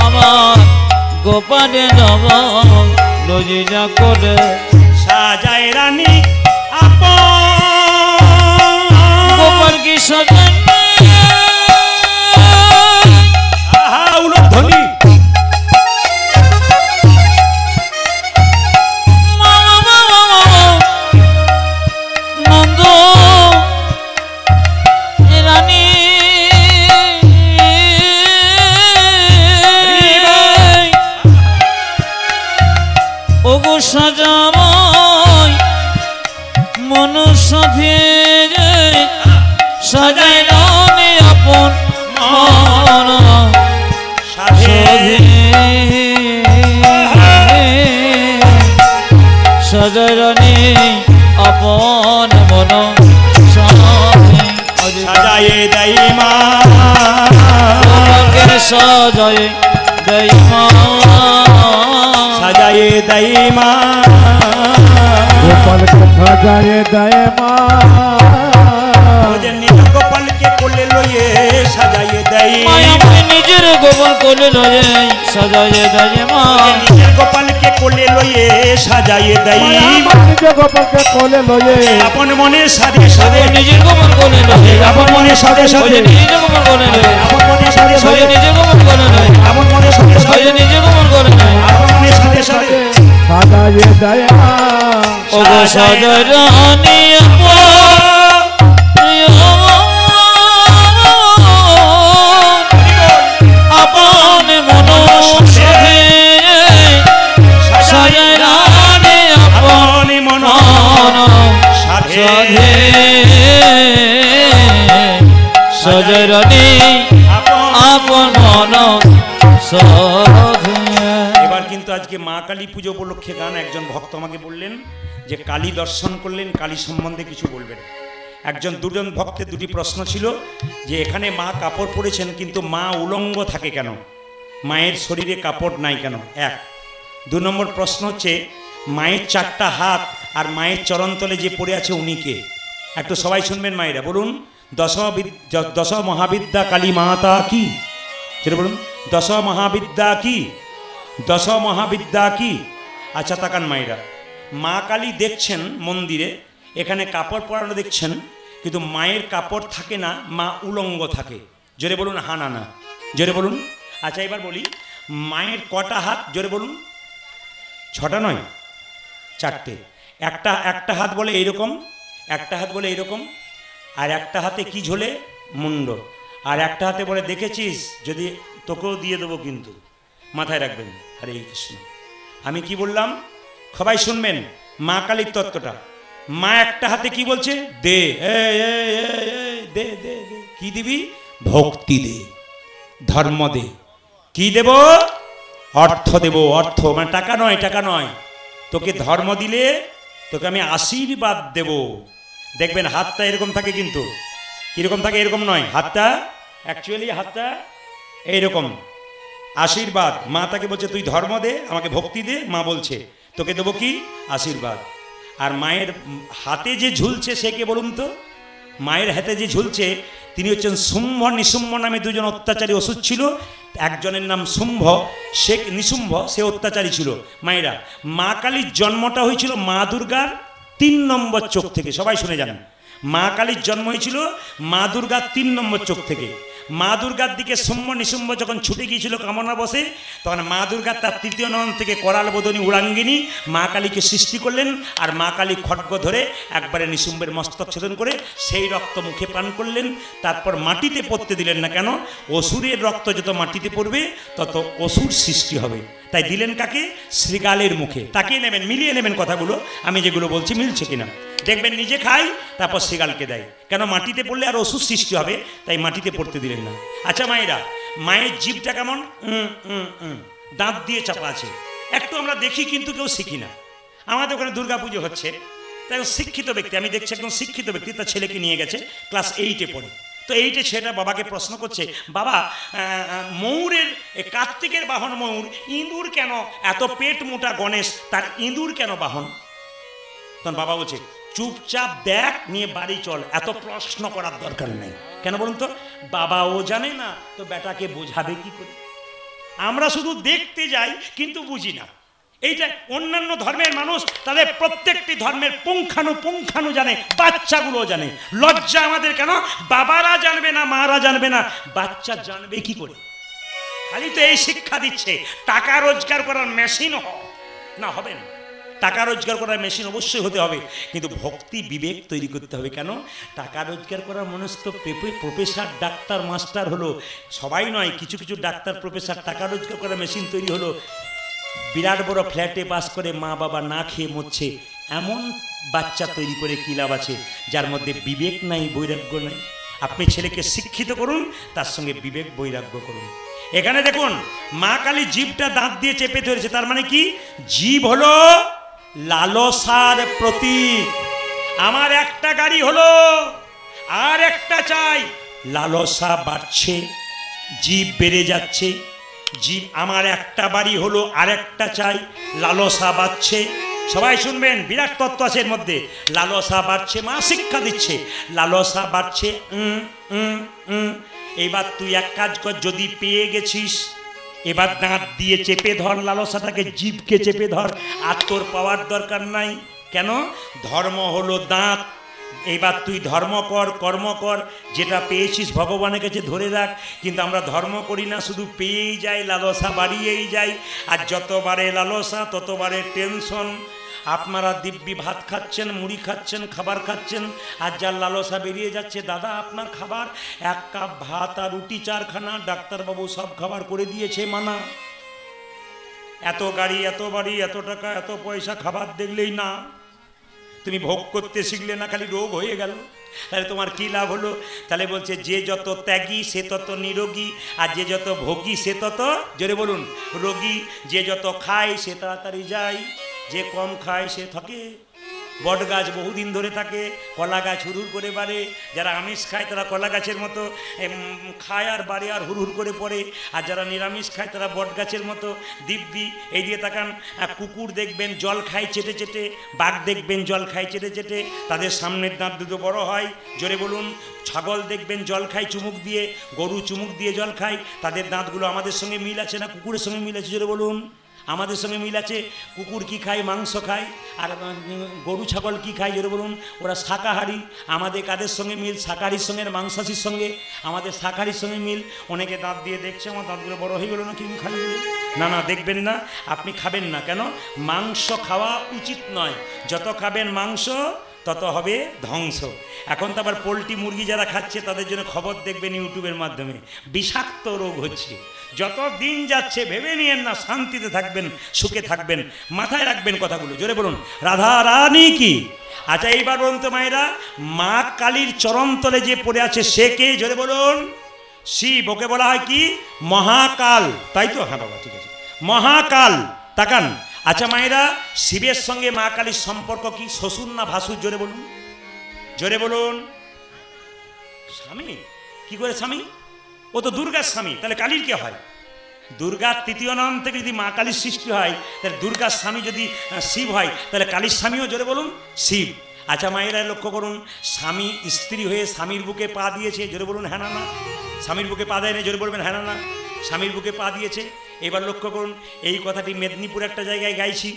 আমার গোপালে নব লজিয়া করে সাজায় রানী আপন। গোপাল কি সাজাই আহা উলধ্বনি। নন্দ রানী ওগো সাজাময় মনুষ্য ভেজে সাজাই রানী আপন মন সাধে সজরণী আপন মন সাজায়ে দেয় মা তোমাকে সাজায়ে দেয় মা সাজায়ে দেয় মা গোপালকে সাজায়ে দেয় মা নিজের গোপালকে কোলে লয়ে সাজায়ে দেয় মায়াময় নিজের গোপাল কোলে লয়ে সাজায়ে দেয় মা নিজের গোপালকে কোলে লয়ে সাজায়ে দেয় নিজের গোপালকে কোলে লয়ে আপন মনে সাজে সাজে নিজের গোপাল কোলে লয়ে আপন মনে সাজে সাজে নিজের গোপাল কোলে লয়ে আপন মনে সাজে সাজে নিজের গোপাল কোলে লয়ে আপন মনে সাজে সাজে নিজের গোপাল কোলে লয়ে আপন মনে সাজে সাজে সাজায়ে দেয় মা ও গো সজরণী আপন মন সাধে সজরণী আপন আপন মন সাধে সাধে সজরণী আপন মন সাধে। এবার কিন্তু আজকে মা কালী পুজো উপলক্ষে গান একজন ভক্ত আমাকে বললেন যে কালী দর্শন করলেন, কালী সম্বন্ধে কিছু বলবেন। দুজন ভক্তের দুটি প্রশ্ন ছিল যে এখানে মা কাপড় পরেছেন কিন্তু মা উলঙ্গ থাকে কেন, মায়ের শরীরে কাপড় নাই কেন, এক। 2 নম্বর প্রশ্ন হচ্ছে মায়ের 4টা হাত আর মায়ের চরণতলে যে পড়ে আছে উনি কে? একটু সবাই শুনবেন মায়েরা, বলুন দশ মহাবিদ্যা কালী মাতা কি? যেটা বলুন, দশ মহাবিদ্যা কি? দশ মহাবিদ্যা কি? আচ্ছা তাকান মায়েরা, মা কালী দেখছেন মন্দিরে, এখানে কাপড় পরানো দেখছেন, কিন্তু মায়ের কাপড় থাকে না, মা উলঙ্গ থাকে। জোরে বলুন হা না না, জোরে বলুন। আচ্ছা এবার বলি, মায়ের কটা হাত? জোরে বলুন। 6টা নয়, 4টে। একটা হাত বলে এইরকম, একটা হাত বলে এইরকম, আর একটা হাতে কি ঝোলে? মুন্ড। আর একটা হাতে বলে দেখেছিস, যদি তোকেও দিয়ে দেবো কিন্তু মাথায় রাখবেন। হরে কৃষ্ণ। আমি কি বললাম সবাই শুনবেন, মা কালীর তত্ত্বটা। মা একটা হাতে কি বলছে? দে, দে দে দে। কি দিবি? ভক্তি দে, ধর্ম দে। কি দেব? অর্থ দেব। অর্থ মানে টাকা নয়, টাকা নয়। তোকে ধর্ম দিলে তোকে আমি আশীর্বাদ দেব। দেখবেন হাতটা এরকম থাকে, কিন্তু কিরকম থাকে? এরকম নয় হাতটা, অ্যাকচুয়ালি হাতটা এইরকম। আশীর্বাদ। মা তাকে বলছে তুই ধর্ম দে, আমাকে ভক্তি দে। মা বলছে তোকে দেবো কি? আশীর্বাদ। আর মায়ের হাতে যে ঝুলছে সে কে বলুন তো? মায়ের হাতে যে ঝুলছে তিনি হচ্ছেন শুম্ভ নিশুম্ভ নামে 2জন অত্যাচারী অসুর ছিল। একজনের নাম শুম্ভ, সে নিশুম্ভ, সে অত্যাচারী ছিল। মায়েরা, মা কালীর জন্মটা হয়েছিল মা দুর্গার 3 নম্বর চোখ থেকে। সবাই শুনে যান, মা কালীর জন্ম হয়েছিল মা দুর্গার 3 নম্বর চোখ থেকে। মা দুর্গার দিকে শুম্ভ নিশুম্ভ যখন ছুটে গিয়েছিল কামনা বসে, তখন মা দুর্গা তার 3য় নয়ন থেকে করাল বদনী উড়াঙ্গিনী মা কালীকে সৃষ্টি করলেন। আর মা কালী খড়গ ধরে একবারে নিশুম্ভের মস্তক ছেদন করে সেই রক্ত মুখে পান করলেন। তারপর মাটিতে পড়তে দিলেন না। কেন? অসুরের রক্ত যত মাটিতে পড়বে তত অসুর সৃষ্টি হবে। তাই দিলেন কাকে? শ্রীকালের মুখে। তাকিয়ে নেবেন, মিলিয়ে নেবেন কথাগুলো, আমি যেগুলো বলছি মিলছে কিনা দেখবেন। নিজে খাই, তারপর শ্রীকালকে দেয়। কেন? মাটিতে পড়লে আর অসুর সৃষ্টি হবে, তাই মাটিতে পড়তে দিলেন না। আচ্ছা মায়েরা, মায়ের জিভটা কেমন? দাঁত দিয়ে চাপা আছে। একটু আমরা দেখি কিন্তু কেউ শিখি না। আমাদের ওখানে দুর্গাপুজো হচ্ছে, তাই শিক্ষিত ব্যক্তি, আমি দেখছি একদম শিক্ষিত ব্যক্তি, তার ছেলেকে নিয়ে গেছে, ক্লাস 8-এ পড়ে। তো 8-এ ছেলেটা বাবাকে প্রশ্ন করছে, বাবা ময়ূরের, কার্তিকের বাহন ময়ূর, ইঁদুর কেন এত পেট মোটা গণেশ, তার ইঁদুর কেন বাহন? তখন বাবা বলছে চুপচাপ দেখ, নিয়ে বাড়ি চল, এত প্রশ্ন করার দরকার নেই। কেন বলুন তো? বাবাও জানে না তো বেটাকে বোঝাবে কি করে? আমরা শুধু দেখতে যাই কিন্তু বুঝি না। এইটা অন্যান্য ধর্মের মানুষ তাদের প্রত্যেকটি ধর্মের পুঙ্খানু জানে, বাচ্চাগুলো জানে। লজ্জা আমাদের কেন? বাবারা জানবে না, মারা জানবে না, বাচ্চা জানবে কি করে? খালি তো এই শিক্ষা দিচ্ছে টাকা রোজগার করার মেশিন না, হবে না। টাকা রোজগার করার মেশিন অবশ্যই হতে হবে, কিন্তু ভক্তি বিবেক তৈরি করতে হবে। কেন? টাকা রোজগার করার মানুষ তো প্রফেসর, ডাক্তার, মাস্টার হলো, সবাই নয়। কিছু কিছু ডাক্তার, প্রফেসর, টাকা রোজগার করার মেশিন তৈরি হলো। বিরাট বড় ফ্ল্যাটে বাস করে মা বাবা না খেয়ে মরছে, এমন বাচ্চা তৈরি করে কি লাভ আছে যার মধ্যে বিবেক নাই, বৈরাগ্য নাই? আপনি ছেলেকে শিক্ষিত করুন, তার সঙ্গে বিবেক বৈরাগ্য করুন। এখানে দেখুন মা কালী জিভটা দাঁত দিয়ে চেপে ধরেছে, তার মানে কি? জীব হলো লালসার প্রতীক। আমার একটা গাড়ি হলো, আর একটা চাই। লালসা বাড়ছে, জীব বেড়ে যাচ্ছে। জীব, আমার একটা বাড়ি হলো, আর একটা চাই, লালসা বাড়ছে। সবাই শুনবেন, বিরাট তত্ত্ব আছে এর মধ্যে। লালসা বাড়ছে, মা শিক্ষা দিচ্ছে, লালসা বাড়ছে। এবার তুই এক কাজ কর, যদি পেয়ে গেছিস এবার দাঁত দিয়ে চেপে ধর লালসাটাকে, জিভকে চেপে ধর। আর তোর পাওয়ার দরকার নাই। কেন? ধর্ম হলো দাঁত। এবার তুই ধর্ম কর, কর্ম কর, যেটা পেয়েছিস ভগবানের কাছে ধরে রাখ। কিন্তু আমরা ধর্ম করি না, শুধু পেয়েই যাই, লালসা বাড়িয়েই যাই। আর যত বাড়ে লালসা তত বাড়ে টেনশন। আপনারা দিব্যি ভাত খাচ্ছেন, মুড়ি খাচ্ছেন, খাবার খাচ্ছেন, আর যার লালসা বেরিয়ে যাচ্ছে, দাদা আপনার খাবার, এক কাপ ভাত আর রুটি চারখানা, ডাক্তারবাবু সব খাবার করে দিয়েছে মানা। এত গাড়ি, এত বাড়ি, এত টাকা, এত পয়সা, খাবার দেখলেই না। তুমি ভোগ করতে শিখলে না, খালি রোগ হয়ে গেল। তাহলে তোমার কী লাভ হলো? তাহলে বলছে যে যত ত্যাগী সে তত নিরোগী, আর যে যত ভোগী সে তত, জোরে বলুন, রোগী। যে যত খায় সে তাড়াতাড়ি যায়, যে কম খায় সে থাকে। বট গাছ বহুদিন ধরে থাকে, কলা গাছ হুড়হুড় করে বাড়ে। যারা আমিষ খায় তারা কলা গাছের মতো খায় আর বাড়ে আর হুড়হুড় করে পড়ে। আর যারা নিরামিষ খায় তারা বট গাছের মতো দিব্যি। এই দিয়ে তাকান, কুকুর দেখবেন জল খায় চেটে চেটে, বাঘ দেখবেন জল খায় চেটে চেটে, তাদের সামনের দাঁত দুটো বড় হয়, জোরে বলুন। ছাগল দেখবেন জল খায় চুমুক দিয়ে, গরু চুমুক দিয়ে জল খায়, তাদের দাঁতগুলো আমাদের সঙ্গে মিল আছে না কুকুরের সঙ্গে মিল আছে? জোরে বলুন। আমাদের সঙ্গে মিল আছে। কুকুর কি খায়? মাংস খায়। আর গরু ছাগল কি খায়? জোরে বলুন। ওরা শাকাহারী। আমাদের কাদের সঙ্গে মিল? শাকাহারির সঙ্গে, মাংসাশীর সঙ্গে। আমাদের শাকাহারির সঙ্গে মিল। অনেকে দাঁত দিয়ে দেখছে, আমার দাঁতগুলো বড় হয়ে গেল না, কি খাই বলে? না না, দেখবেন না, আপনি খাবেন না। কেন? মাংস খাওয়া উচিত নয়। যত খাবেন মাংস তত হবে ধ্বংস। এখন তো আবার পোলট্রি মুরগি যারা খাচ্ছে তাদের জন্য খবর দেখবেন ইউটিউবের মাধ্যমে, বিষাক্ত রোগ হচ্ছে। যত দিন যাচ্ছে ভেবে নিয়েন না, শান্তিতে থাকবেন, সুখে থাকবেন, মাথায় রাখবেন কথাগুলো। জোরে বলুন, রাধা রানী কি? আচ্ছা এইবার বলুন তো মায়েরা, মা কালীর চরণতলে যে পড়ে আছে সে কে? জোরে বলুন। শিব। ওকে বলা হয় কি? মহাকাল, তাই তো? হ্যাঁ বাবা, ঠিক আছে, মহাকাল। তাকান। আচ্ছা মায়েরা, শিবের সঙ্গে মা কালীর সম্পর্ক কি? শ্বশুর না ভাসুর? জোরে বলুন, জোরে বলুন। স্বামী। কি করে স্বামী? ও তো দুর্গার স্বামী, তাহলে কালীর কে হয়? দুর্গার তৃতীয় নাম থেকে যদি মা কালীর সৃষ্টি হয়, তাহলে দুর্গার স্বামী যদি শিব হয়, তাহলে কালীর স্বামীও, জোরে বলুন, শিব। আচ্ছা মায়েরা লক্ষ্য করুন, স্বামী স্ত্রী হয়ে স্বামীর বুকে পা দিয়েছে, জোরে বলুন হ্যাঁ না না। স্বামীর বুকে পা দেয় না? জোরে বলবেন হ্যাঁ না না। স্বামীর বুকে পা দিয়েছে। এবার লক্ষ্য করুন, এই কথাটি মেদিনীপুর একটা জায়গায় গাইছি,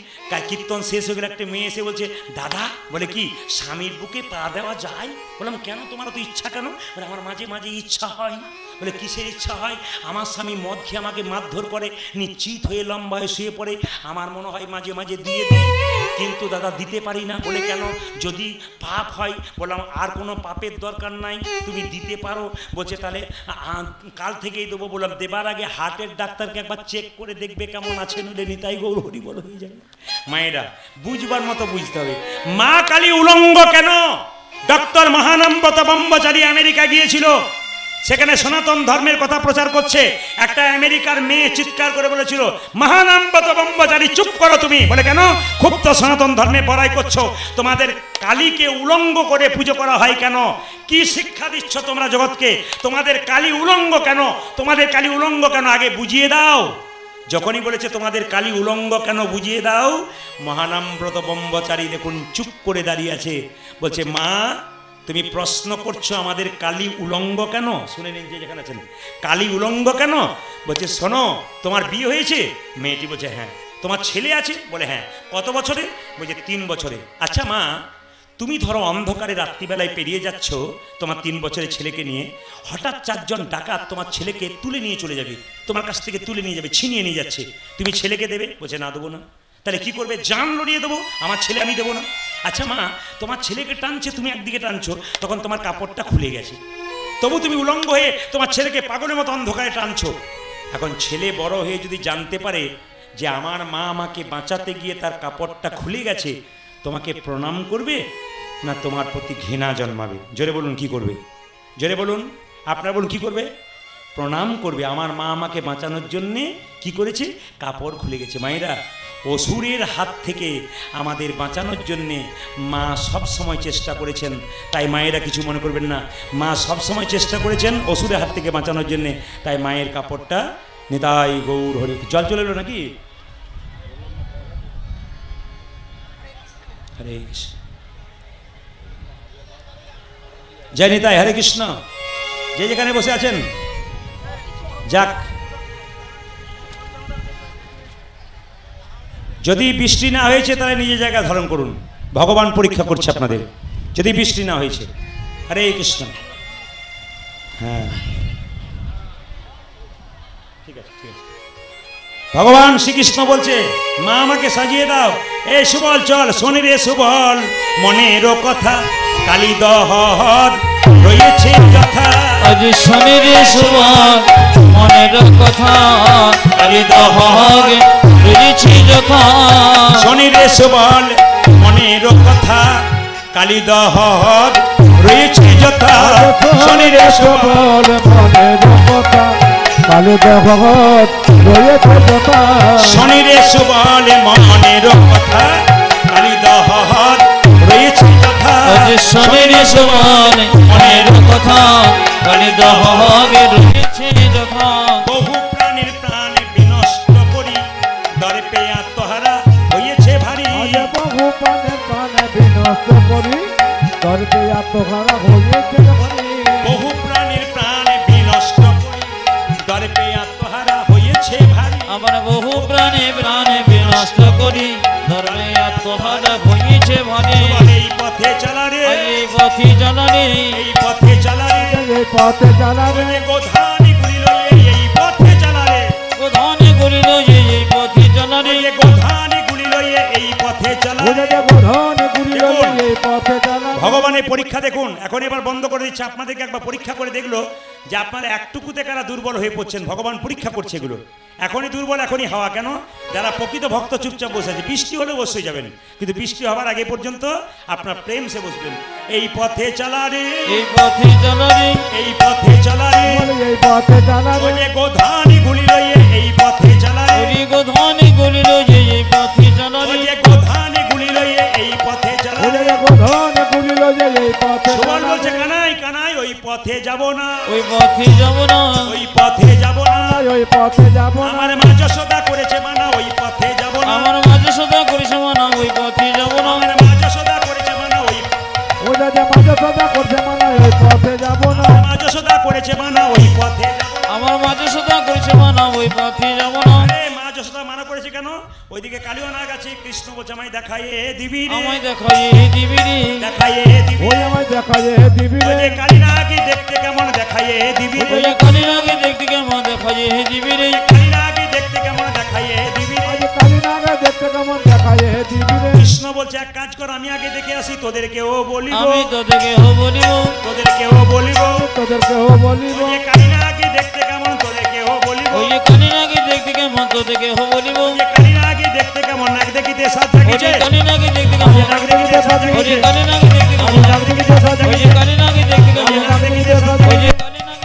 কীর্তন শেষ হয়ে গেলে একটা মেয়ে এসে বলছে, দাদা, বলে কি স্বামীর বুকে পা দেওয়া যায়? বললাম কেন, তোমার তো ইচ্ছা কেন? বলে আমার মাঝে মাঝে ইচ্ছা হয়। বলে কিসের ইচ্ছা হয়? আমার স্বামী মদ খেয়ে আমাকে মারধর করে, নিশ্চিত হয়ে লম্বা হয়ে শুয়ে পড়ে, আমার মনে হয় মাঝে মাঝে দিয়ে দিই, কিন্তু দাদা দিতে পারি না। বলে কেন? যদি পাপ হয়। বললাম আর কোনো পাপের দরকার নাই, তুমি দিতে পারো। বলছে তাহলে কাল থেকেই দেবো। বললাম দেবার আগে হার্টের ডাক্তারকে একবার চেক করে দেখবে কেমন আছে, নইলে নিতাই গৌর হরি বল হয়ে যাবে। মায়েরা বুঝবার মতো বুঝতে হবে। মা কালী উলঙ্গ কেন? ডক্টর মহানম্রত ব্রহ্মচারী আমেরিকা গিয়েছিল, সেখানে সনাতন ধর্মের কথা প্রচার করছে। একটা আমেরিকার মেয়ে চিৎকার করে বলেছিল, মহানম্রত ব্রহ্মচারী চুপ করো তুমি। বলে কেন? খুব তো সনাতন ধর্মে বড়াই করছো, তোমাদের কালীকে উলঙ্গ করে পুজো করা হয় কেন? কি শিক্ষা দিচ্ছ তোমরা জগৎকে? তোমাদের কালী উলঙ্গ কেন? তোমাদের কালী উলঙ্গ কেন? আগে বুঝিয়ে দাও। যখনই বলেছে তোমাদের কালী উলঙ্গ কেন, বুঝিয়ে দাও। মহানম্রত ব্রহ্মচারী দেখুন চুপ করে দাঁড়িয়ে আছে। বলছে মা, তুমি প্রশ্ন করছো আমাদের কালী উলঙ্গ কেন? শুনে নিন যে যেখানে আছেন, কালী উলঙ্গ কেন? বলছে শোনো, তোমার বিয়ে হয়েছে? মেয়েটি বলছে হ্যাঁ। তোমার ছেলে আছে? বলে হ্যাঁ। কত বছরে? বলছে 3 বছরে। আচ্ছা মা, তুমি ধরো অন্ধকারে রাত্রিবেলায় পেরিয়ে যাচ্ছ তোমার 3 বছরের ছেলেকে নিয়ে, হঠাৎ 4 জন ডাকাত তোমার ছেলেকে তুলে নিয়ে চলে যাবে, তোমার কাছ থেকে তুলে নিয়ে যাবে, ছিনিয়ে নিয়ে যাচ্ছে, তুমি ছেলেকে দেবে? বলছে না, দেবো না। তাহলে কি করবে? জান লড়িয়ে দেবো, আমার ছেলে আমি দেবো না। আচ্ছা মা, তোমার ছেলেকে টানছে, তুমি একদিকে টানছো, তখন তোমার কাপড়টা খুলে গেছে, তবু তুমি উলঙ্গ হয়ে তোমার ছেলেকে পাগলের মতো অন্ধকারে টানছো। এখন ছেলে বড় হয়ে যদি জানতে পারে যে আমার মা আমাকে বাঁচাতে গিয়ে তার কাপড়টা খুলে গেছে, তোমাকে প্রণাম করবে না তোমার প্রতি ঘৃণা জন্মাবে? জোরে বলুন কি করবে? জোরে বলুন, আপনারা বলুন কি করবে? প্রণাম করবে। আমার মা আমাকে বাঁচানোর জন্যে কি করেছে? কাপড় খুলে গেছে। মায়েরা, অসুরের হাত থেকে আমাদের বাঁচানোর জন্যে মা সব সময় চেষ্টা করেছেন। তাই মায়েরা কিছু মনে করবেন না, মা সব সময় চেষ্টা করেছেন অসুরের হাত থেকে বাঁচানোর জন্যে। তাই মায়ের কাপড়টা নিতাই গৌর হরি। জল চলে এলো নাকি? হরে কৃষ্ণ, জয় নিতাই, হরে কৃষ্ণ। যে যেখানে বসে আছেন যাক। যদি বৃষ্টি না হয়েছে তাহলে নিজের জায়গা ধারণ করুন, ভগবান পরীক্ষা করছে আপনাদের। যদি বৃষ্টি না হয়েছে, হরে কৃষ্ণ। হ্যাঁ ঠিক আছে, ঠিক আছে। ভগবান শ্রীকৃষ্ণ বলছে, মা আমাকে সাজিয়ে দাও। এ সুবল চল, শোনে রে সুবল মনেরও কথা, কালী দহর রয়েছে যথা। আজ শোনে রে সুবল মনের কথা, কালী দহর রয়েছে যথা। শোনে রে সুবল মনেরও কথা, কালী দহর রয়েছে যথা। শোনে রে সুবল মনের কথা, কালী দহর রয়েছে যথা। শোনে রে সুবল মনের কথা, কালী দহর রয়েছে যথা। আজ শোনে রে সুবল মনের কথা, কালী দহর রয়েছে যথা। বহু প্রাণীর প্রাণ বিনষ্ট করি, দর্পে আত্মহারা হয়েছে ভারী। বহু প্রাণের প্রাণ বিনষ্ট করি, দর্পে আত্মহারা হয়েছে ভারী। বহু প্রাণীর প্রাণ বিনষ্ট করি, দর্পে আত্মহারা হয়েছে ভারী। আমার বহু প্রাণে প্রাণে বিনষ্ট করি, ধর্মে আত্মহারা হয়েছে ভারী। এই পথে চলা রে, এই পথে চলা রে, এই পথে চলা রে, এই পথে চালাবে গোধানি গুলিল এই পথে চলা রে। প্রধানে করিল এই পথে চলা রে। গোধানি গুলিল এই পথে চলা রে। গোধন গুলিল এই পথে চালাবে। ভগবানের পরীক্ষা দেখুন। এখন এবার বন্ধ করে দিচ্ছে, আপনাদেরকে একবার পরীক্ষা করে দেখলো যে আপনারা একটুকুতে কারা দুর্বল হয়ে পড়ছেন। ভগবান পরীক্ষা করছে এগুলো। এখনই দুর্বল, এখনই হাওয়া। কেন? যারা প্রকৃত ভক্ত চুপচাপ বসে আছে। বৃষ্টি হলে বসে যাবেন, কিন্তু বৃষ্টি হবার আগে পর্যন্ত আপনার প্রেম সে বসবেন। এই পথে চলা রে, এই পথে চলা রে, এই পথে চলা রে, এই পথে চালাবে। ওই যে গোধানি গুলিল এই পথে চলা রে, ওরে গোধানে করিল এই পথে চলা ওই রে। যে গোধানি গুলিল এই পথে চলা রে। গোধন গুলিল এই পথে সুবল চালাবে। বলছে, কানাই কানাই ওই পথে যাব না, ওই পথে যাব না, ওই পথে যাব না। ওই পথে যাব না। আমার মা যশোদা করেছে মানা, ওই পথে যাব না। আমার মাঝে সদা করিস মানা, ওই পথে যাব না। আমার মা যশোদা করেছে মানা, ওই ও যে মাঝে সদা করছে মানে ওই পথে যাব না। মা যশোদা করেছে মানা, ওই পথে যাব না। আমার মাঝে সদা করিস মানা, ওই পথে যাব না। আরে মা যশোদা মানা করেছে কেন? ওইদিকে কালিও নাগ আছে, কৃষ্ণ বলছে আমায় দেখায় দিবি রে, আমায় দেখাই দিবি রে, দেখায় দিবি। ওই আমায় দেখায় দিবি ওই রে। যে কালী নাগি দেখতে কেমন, দেখায় দিবি রে। ওই কালীর আগে দেখতে কেমন দেখাই দিবি রে। কালী নাগি দেখতে কেমন, দেখায় দিবি রে। আজ কালী নাগা দেখতে কেমন দেখায় দিবি রে। কৃষ্ণ বলছে এক কাজ কর, আমি আগে দেখে আসি, তোদেরকেও বলিব, আমি তোদেরকে বলিব, তোদেরকেও বলিব। তোদেরকেও বলিব। ওই যে কালী নাগি দেখতে কেমন, তোদেরকেও বলিব। ওই কালীর আগে দেখতে কেমন তোদেরকে বলিব। ওই যে কালী নাগি দেখতে কেমন, নাক দেখিতে সাজ ওই জাগিছে, কালীর আগে দেখতে কেমন, নাক দেখিতে সাজ ওই জাগিছে। কালীর আগে দেখতে কেমন, ওই কালীর আগে দেখতে কেমন, ওই কালীর আগে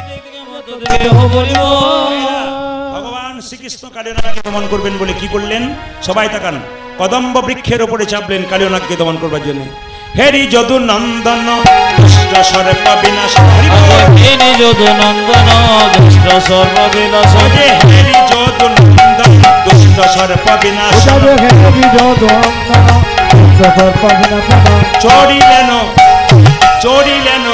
দেখতে কেমন তোদেরকে বলিব। ভগবান শ্রীকৃষ্ণ কালীনাগকে দমন করবেন বলে কি করলেন? সবাই তাকান। কদম্ব বৃক্ষের উপরে চাপলেন কালীনাগকে দমন করবার জন্য। হেরি যদু নন্দন দুষ্ট সর্প বিনাশ, হরি বল। তিনি যদু নন্দন দুষ্ট সর্ব বিনাশ, ওরে হেরি যদু নন্দন দুষ্ট সর্প বিনাশ। ওটাবে হেরি যদু নন্দন সর্প বিনাশ। চড়িলেন চড়িলেন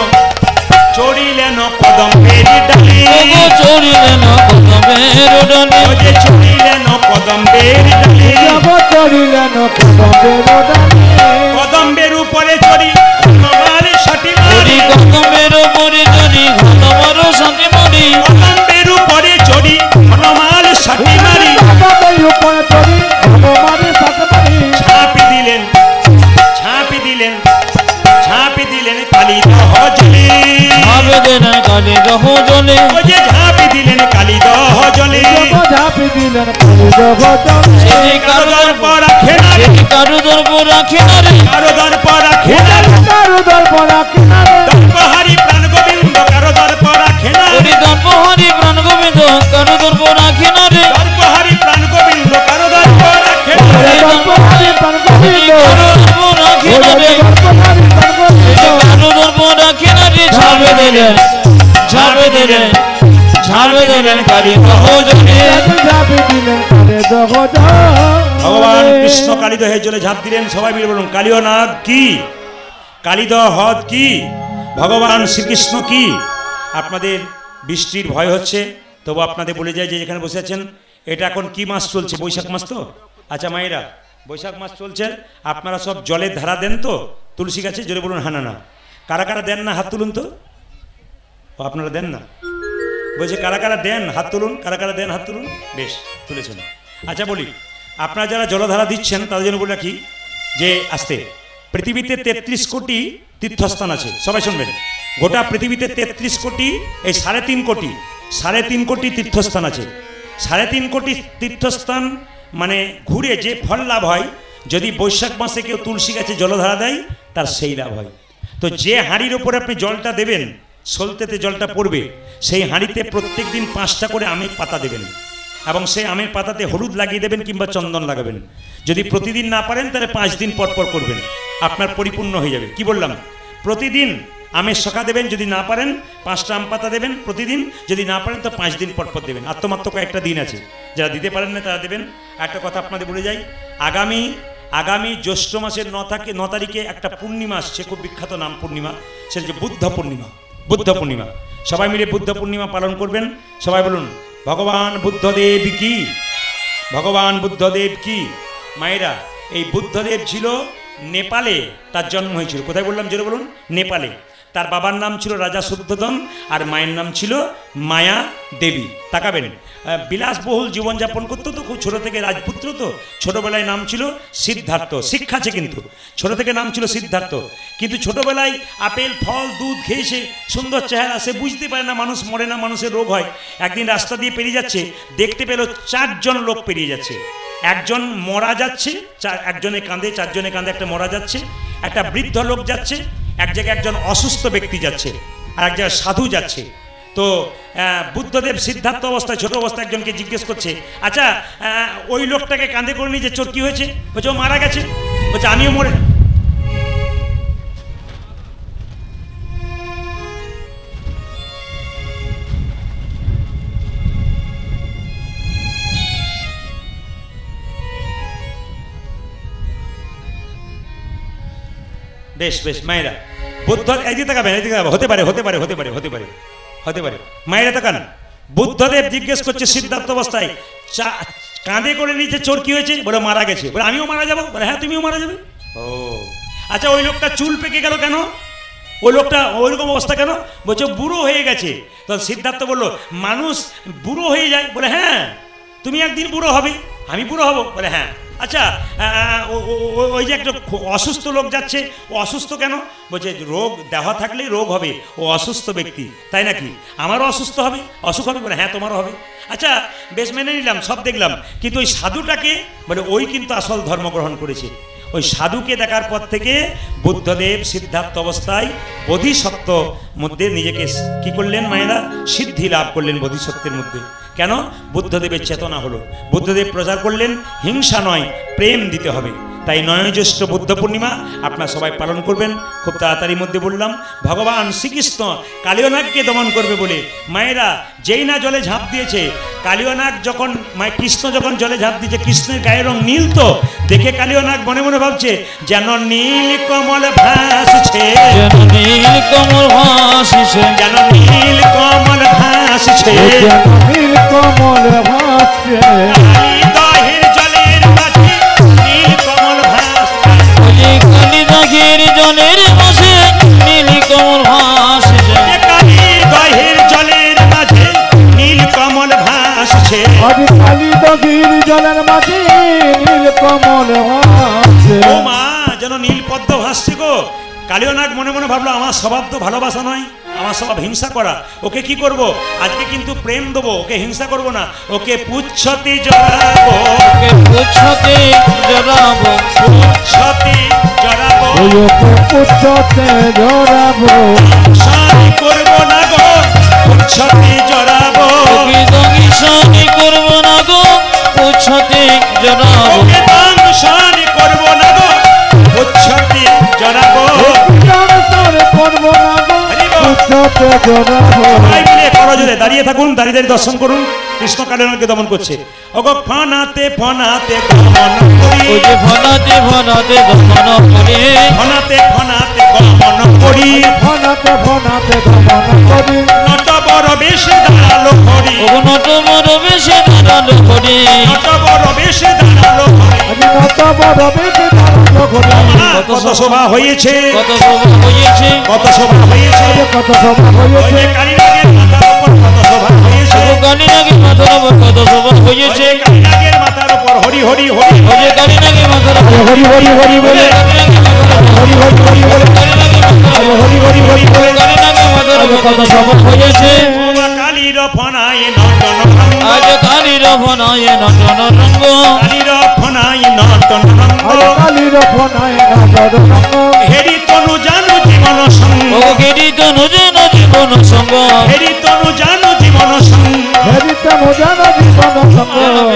চড়িলেন কদম্বের ডালে, ওগো চড়িলেন কদমের ডালে, ওরে চড়িলেন কদম্বের ডালে। চড়িলেন কদম্বের ডালে। কদম্বের উপরে চড়ি হনুমান সাটি মারি, ওরে কদমের উপরে চড়ি ঘনমর সাথে মারি, কদম্বের উপরে চড়ি হনুমান সাটি মারি। কদম্বের উপরে চড়ি হনুমানের সাথে মারি। ঝাঁপি দিলেন ঝাঁপি দিলেন ঝাঁপি দিলেন কালী দহ জলে, ভাবে দেন কালে রহ জলে, ওই যে ঝাঁপি দিলেন কালী দহ জলে। ঝাঁপি দিলেন কালী দহ জলে। সেই কারো কারো দর্প রাখে না রে, সেই কারো দর্প রাখে না রে, কারো দর্প রাখে না রে। কারো দর্প রাখে না রে। দর্পহারি প্রাণ গোবিন্দ কারো দর্প রাখে না রে। ওরে দর্পহারি প্রাণ গোবিন্দ কারো দর্প রাখে না রে, দর্পহারি প্রাণ গোবিন্দ কারো দর্প রাখে না রে। রাখে না রে কারো দর্প রাখে না রে ঝাবে দিলেন কালী দহজনে ভগবান কৃষ্ণ কালীদহের জলে ঝাঁপ দিলেন। সবাই মিলে বলুন কালীয় নাগ কি, কালীদহ হ্রদ কি, ভগবান শ্রীকৃষ্ণ কি। আপনাদের বৃষ্টির ভয় হচ্ছে, তবু আপনাদের বলে যায় যে যেখানে বসে আছেন, এটা এখন কি মাস চলছে? বৈশাখ মাস তো? আচ্ছা মায়েরা, বৈশাখ মাস চলছে, আপনারা সব জলের ধারা দেন তো তুলসী গাছে? জোরে বলুন হ্যাঁ না। কারা কারা দেন না হাত তুলুন তো। ও আপনারা দেন না? বলছে কারা কারা দেন হাত তুলুন, কারা কারা দেন হাত তুলুন। বেশ, তুলেছেন। আচ্ছা বলি, আপনারা যারা জলধারা দিচ্ছেন তাদের জন্য বলে রাখি যে আসতে, পৃথিবীতে 33 কোটি তীর্থস্থান আছে। সবাই শুনবেন, গোটা পৃথিবীতে 33 কোটি, এই 3.5 কোটি তীর্থস্থান আছে। 3.5 কোটি তীর্থস্থান মানে ঘুরে যে ফল লাভ হয়, যদি বৈশাখ মাসে কেউ তুলসী গাছে জলধারা দেয় তার সেই লাভ হয়। তো যে হাঁড়ির ওপরে আপনি জলটা দেবেন, সলতেতে জলটা পড়বে, সেই হাঁড়িতে প্রত্যেক দিন 5টা করে আমের পাতা দেবেন, এবং সেই আমের পাতাতে হলুদ লাগিয়ে দেবেন কিংবা চন্দন লাগাবেন। যদি প্রতিদিন না পারেন তাহলে 5 দিন পর পর করবেন, আপনার পরিপূর্ণ হয়ে যাবে। কি বললাম? প্রতিদিন আমের শাখা দেবেন, যদি না পারেন 5টা আম পাতা দেবেন প্রতিদিন, যদি না পারেন তো 5 দিন পর পর দেবেন। আত্মমাত্র কয়েকটা দিন আছে, যারা দিতে পারেন না তারা দেবেন। একটা কথা আপনাদের বলে যাই, আগামী জ্যৈষ্ঠ মাসের 9 তারিখে একটা পূর্ণিমা আসছে, খুব বিখ্যাত নাম পূর্ণিমা, সেটা হচ্ছে বুদ্ধ পূর্ণিমা। সবাই মিলে বুদ্ধ পূর্ণিমা পালন করবেন। সবাই বলুন ভগবান বুদ্ধদেব কি, ভগবান বুদ্ধদেব কি। মায়েরা, এই বুদ্ধদেব ছিল নেপালে, তার জন্ম হয়েছিল। কোথায় বললাম জোরে বলুন? নেপালে। তার বাবার নাম ছিল রাজা শুদ্ধোধন, আর মায়ের নাম ছিল মায়া দেবী। তাকাবেন, বিলাসবহুল জীবনযাপন করতো তো, খুব ছোটো থেকে রাজপুত্র তো। ছোটোবেলায় নাম ছিল সিদ্ধার্থ, শিক্ষা আছে কিন্তু, ছোটো থেকে নাম ছিল সিদ্ধার্থ। কিন্তু ছোটোবেলায় আপেল ফল দুধ খেয়েছে, সুন্দর চেহারা, সে বুঝতে পারে না মানুষ মরে না, মানুষের রোগ হয়। একদিন রাস্তা দিয়ে পেরিয়ে যাচ্ছে, দেখতে পেল 4 জন লোক পেরিয়ে যাচ্ছে। একজন মরা যাচ্ছে, একজনে কাঁধে, 4 জনে কাঁধে একটা মরা যাচ্ছে, একটা বৃদ্ধ লোক যাচ্ছে, এক জায়গায় একজন অসুস্থ ব্যক্তি যাচ্ছে, আর এক জায়গায় সাধু যাচ্ছে। তো বুদ্ধদেব সিদ্ধার্থ অবস্থায়, ছোট অবস্থায় একজনকে জিজ্ঞেস করছে, আচ্ছা ওই লোকটাকে কাঁধে করে নিয়ে যে চোর কি হয়েছে? বলছে ও মারা গেছে। বলছে আমিও মরে। বেশ বেশ মায়েরা, বুদ্ধ এদিকে তাকাবেন, এদিকে হতে পারে মায়েরা তাকান। বুদ্ধদেব জিজ্ঞেস করছে সিদ্ধার্থ অবস্থায়, কাঁধে করে নিচে চোর কি হয়েছে? বলে মারা গেছে। বলে আমিও মারা যাবো? বলে হ্যাঁ তুমিও মারা যাবে। ও আচ্ছা, ওই লোকটা চুল পেকে গেল কেন? ওই লোকটা ওইরকম অবস্থা কেন? বলছে বুড়ো হয়ে গেছে। তো সিদ্ধার্থ বলল মানুষ বুড়ো হয়ে যায়? বলে হ্যাঁ, তুমি একদিন বুড়ো হবে। আমি বুড়ো হব? বলে হ্যাঁ। আচ্ছা ওই যে একটা অসুস্থ লোক যাচ্ছে, ও অসুস্থ কেন? বলছে রোগ দেওয়া থাকলেই রোগ হবে, ও অসুস্থ ব্যক্তি, তাই নাকি? আমারও অসুস্থ হবে, অসুখ হবে? বলে হ্যাঁ তোমারও হবে। আচ্ছা বেশ, মেনে নিলাম, সব দেখলাম, কিন্তু ওই সাধুটাকে, বলে ওই কিন্তু আসল ধর্ম গ্রহণ করেছে। ওই সাধুকে দেখার পর থেকে বুদ্ধদেব সিদ্ধার্থ অবস্থায় বোধিসত্ত্ব মধ্যে নিজেকে কি করলেন মায়েরা? সিদ্ধি লাভ করলেন বোধিসত্ত্বের মধ্যে। কেন? বুদ্ধদেবের চেতনা হলো। বুদ্ধদেব প্রচার করলেন হিংসা নয়, প্রেম দিতে হবে। তাই 9 জ্যৈষ্ঠ বুদ্ধ পূর্ণিমা আপনারা সবাই পালন করবেন। খুব তাড়াতাড়ির মধ্যে বললাম, ভগবান শ্রীকৃষ্ণ কালীয়নাগকে দমন করবে বলে মায়েরা যেই না জলে ঝাঁপ দিয়েছে, কালীয়নাগ যখন কৃষ্ণ যখন জলে ঝাঁপ দিয়েছে, কৃষ্ণের গায়ের রং নীল, তো দেখে কালীয়নাগ মনে মনে ভাবছে যেন নীল কমল ভাসছে, যেন নীল কমল ভাসছে, যেন নীল কমল ভাসছে, নীল কমল ভাসছে, কালীদহের জলের মাঝে নীল কমল ভাসছে, কালীদহের জলের মাঝে নীল কমল ভাসছে, কালীদহের জলের মাঝে নীল কমল ভাসছে, আজ কালীদহের জলের মাঝে নীল কমল ভাসছে। ও মা, যেন নীল পদ্ম ভাসছে গো। কালীয়নাগ মনে মনে ভাবলো আমার স্বভাব তো ভালোবাসা নয়, আমার স্বভাব হিংসা করা। ওকে কি করব? আজকে কিন্তু প্রেম দেবো, ওকে হিংসা করব না। ওকে পুচ্ছতে জড়াবো, ওকে পুচ্ছতে জড়াবো, পুচ্ছতে জড়াবো, ওকে পুচ্ছতে জড়াবো, শানি করব না গো, পুচ্ছতে জড়াবো, ওকে দংশন করব না গো, পুচ্ছতে জড়াবো, ওকে দংশন করব না গো, পুচ্ছতে জড়াবো সবাই মিলে করজোরে দাঁড়িয়ে থাকুন, দাঁড়িয়ে দর্শন করুন। কৃষ্ণ কালিয়াকে দমন করছে। ওগো ফনাতে ফনাতে গমন করি, ওই যে ফনাতে ফনাতে দমন করি, ফনাতে ফনাতে গমন করি, ফনাতে ফনাতে গমন করি, নট বড় বেশে দাঁড়ালো হরি, ও নট বড় বেশে দাঁড়ালো হরি, নট বড় বেশে দাঁড়ালো হরি। আমি নত বড় বেশি দাঁড়ালো করি, কত সভা হয়েছে, কত সভা হয়েছে, কত সভা হয়েছে, কত সভা ওই হয়েছে, যে কালীনাগের মাথার উপর কত সভা হয়েছে, ও কালীনাগের মাথার উপর কত সভা ওই হয়েছে, যে কালীনাগের মাথার উপর হরি হরি হরি, ও যে কালীনাগের মাথার উপর হরি হরি হরি বলে, হরি হরি হরি বলে, হরি হরি হরি বলে, কালীনাগের মাথার উপর কত সভা হয়েছে। ওমা কালীর ফনায় নটন রঙ্গ, আজ কালীর ফনায় নটন রঙ্গ, কালীর ফনায় নটন রঙ্গ, কালীর ফনায় নজর রঙ্গ, হেরি তনু জানু জীবন সঙ্গ, ও গিরি তনু যেন জীবন সঙ্গ, হেরি তনু জানু জীবন সঙ্গ, হেরিতে মোজানো জীবন সঙ্গ,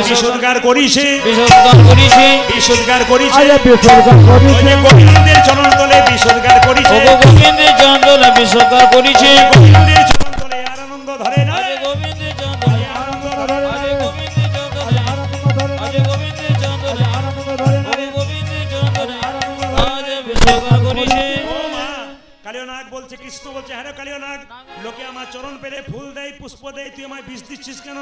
বিসর্গার করিছে, বিসর্জন করিছে, বিসর্গার করিছে, আরে বিসর্জন ওই করিছে, যে গোবিন্দের চরণ তলে বিসর্গার ও করিছে, গোবিন্দের চন্দলে বিসর্জন করিছে, গোবিন্দের চরণ তলে আর আনন্দ ধরে না, আজ গোবিন্দের চন্দলে, আনন্দ ধরে না। আজ গোবিন্দের চন্দলে, আজ গোবিন্দের চন্দলে, ও গোবিন্দের চন্দলে, আজ বিসর্জন করিছে। ও মা, কালীয় নাগ বলছে, কৃষ্ণ বলছে, হ্যাঁ রে কালীয় নাগ, লোকে আমার চরণ পেলে ফুল দেয় পুষ্প দেয়, তুই আমায় বিষ দিচ্ছিস কেন?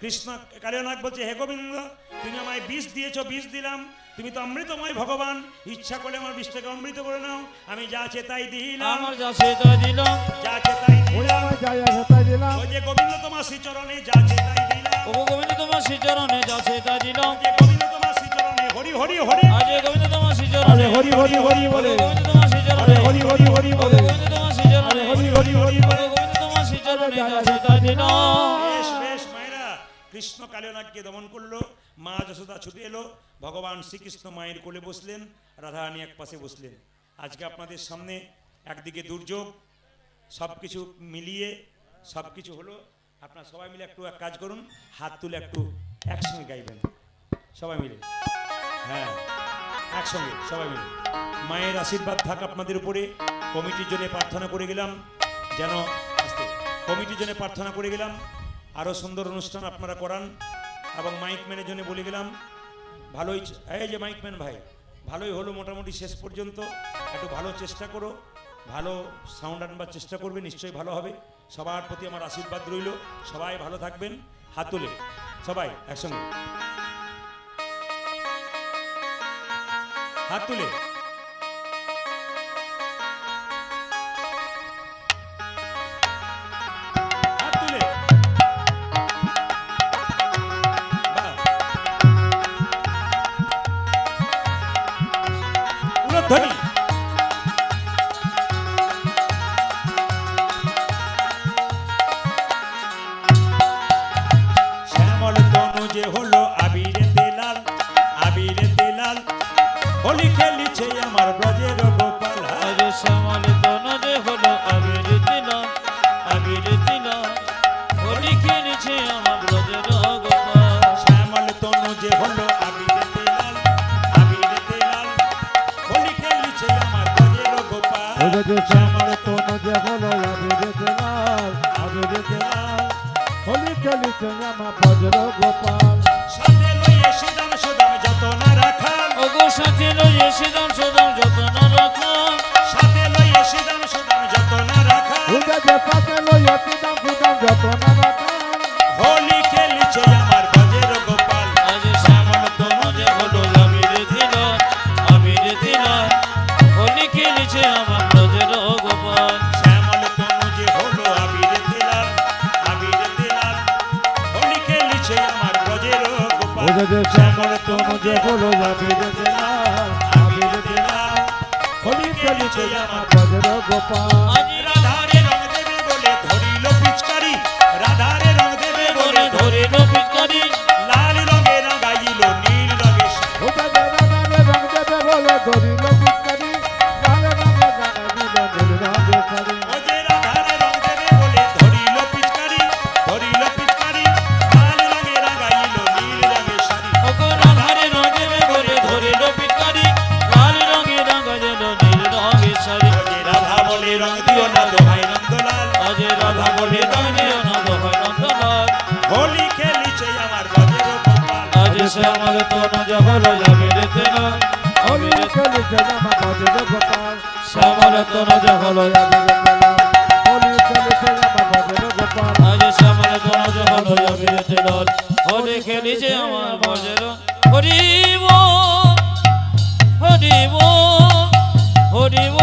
কৃষ্ণ কালীয় নাগ বলছে, হে গোবিন্দ, তুমি আমায় বিষ দিয়েছো, বিষ দিলাম, তুমি তো অমৃতময় ভগবান, ইচ্ছা করলে আমার বিষটাকে অমৃত করে নাও, আমি যা আছে তাই দিলাম, আমার যা সেটা দিল, যা আছে তাই দিলাম, যাই হেতাই দিলাম, ওই যে গোবিন্দ তোমার শ্রীচরণে যা আছে তাই দিলাম, ও গোবিন্দ তোমার শ্রীচরণে যা সেটা দিল, ওই যে গোবিন্দ তোমার শ্রীচরণে হরি হরি হরি, আজ গোবিন্দ তোমার শ্রীচরণে, হরি হরি হরি বলে, গোবিন্দ তোমার শ্রীচরণে, হরি হরি হরি ও বলে, গোবিন্দ তোমার শ্রীচরণে, হরি হরি হরি বলে, ও গোবিন্দ তোমার শ্রীচরণে যা সেটা দিল। বেশ বেশ মায়েরা, কৃষ্ণ কালীনাগকে দমন করলো, মা যশোদা ছুটে এলো, ভগবান শ্রীকৃষ্ণ মায়ের কোলে বসলেন, রাধারানী এক পাশে বসলেন। আজকে আপনাদের সামনে একদিকে দুর্যোগ, সব কিছু মিলিয়ে সব কিছু হলো। আপনারা সবাই মিলে একটু এক কাজ করুন, হাত তুলে একটু একসঙ্গে গাইবেন সবাই মিলে, হ্যাঁ একসঙ্গে সবাই মিলে। মায়ের আশীর্বাদ থাক আপনাদের উপরে। কমিটির জন্য প্রার্থনা করে গেলাম, যেন আস্তে কমিটির জন্য প্রার্থনা করে গেলাম আরও সুন্দর অনুষ্ঠান আপনারা করান, এবং মাইকম্যানের জন্য বলে গেলাম ভালোই, এই যে মাইকম্যান ভাই, ভালোই হলো মোটামুটি শেষ পর্যন্ত, একটু ভালো চেষ্টা করো, ভালো সাউন্ড আনবার চেষ্টা করবে, নিশ্চয়ই ভালো হবে। সবার প্রতি আমার আশীর্বাদ রইল, সবাই ভালো থাকবেন। হাত তুলে সবাই একসঙ্গে, হাত তুলে, হাত তুলে, বাহ। উলধ্বনি। শ্যামল তনু যে হলো আবিরে তেলাল, আবিরে তেলাল, হোলি খেলিছে আমার ব্রজের গোপাল। আজ শ্যামল তনু যে হলো আবির দিল, আবির দিল, হোলি খেলেছে আমার ব্রজের গোপাল। শ্যামল তনু যে হলো আবিরে তেলাল, আবিরে তেলাল, হোলি খেলিছে আমার ব্রজের গোপাল। শ্যামল তনু যে হলো আবিরে লাল, আবিরে লাল, হোলি খেলিছে আমার বজ্র গোপাল, সাথে লইয়ে সুদাম সুদাম যত না রাখাল, ও গো সাথে লইয়ে সিদাম সুদাম যত্ন রাখো, সাথে লইয়ে সুদাম সুদাম যত না রাখাল, উদে যে পাশে লইয়া তিদাম ফুদাম যত না রাখাল, হোলি খেলিছে আমার ব্রজের গোপাল। আজ শ্যামল তনু যে হলো আবির দিল, আবির দিল, হোলি খেলেছে আমার ব্রজের গোপাল। শ্যামল তনু যে হলো আবিরে তেলাল, আবিরে তেলাল, হোলি খেলিছে আমার ব্রজের গোপাল। উদে যে শ্যামল তনু যে হলো আবিরে লাল, আবিরে লাল, হোলি খেলিছে আমার বজ্র গোপাল, আজ রাধারে রং দেবে বলে ধরিল পিচকারি, রাধারে রং দেবে বলে ধরে পিচকারি, লাল রঙে রাঙাইল নীল রঙে শাড়ি। উদে যে রাধারে রং দেবে বলে ধরিল পিচকারি, লাল রঙে গানা দিল নীল রঙে শাড়ি, ও যে রাধারে রং দেবে বলে ধরিল পিচকারি, ধরিল পিচকারি, লাল রঙে রাঙাইল নীল রঙে শাড়ি। ও গো রাধারে রঙে বলে ধরে পিচকারি, লাল রঙে রাঙা যেন নীল রঙ তনুজ হলো আবিরেতে লাল হোলি খেলিছে আমার ভজন গোপাল শ্যামল তনুজ হলো হোলি খেলিছে আমার ভজন গোপাল আজ শ্যামল তনুজ হলো আবিরেতে লাল হোলি খেলিছে আমার ভজন হরি বল হরি বল হরি বল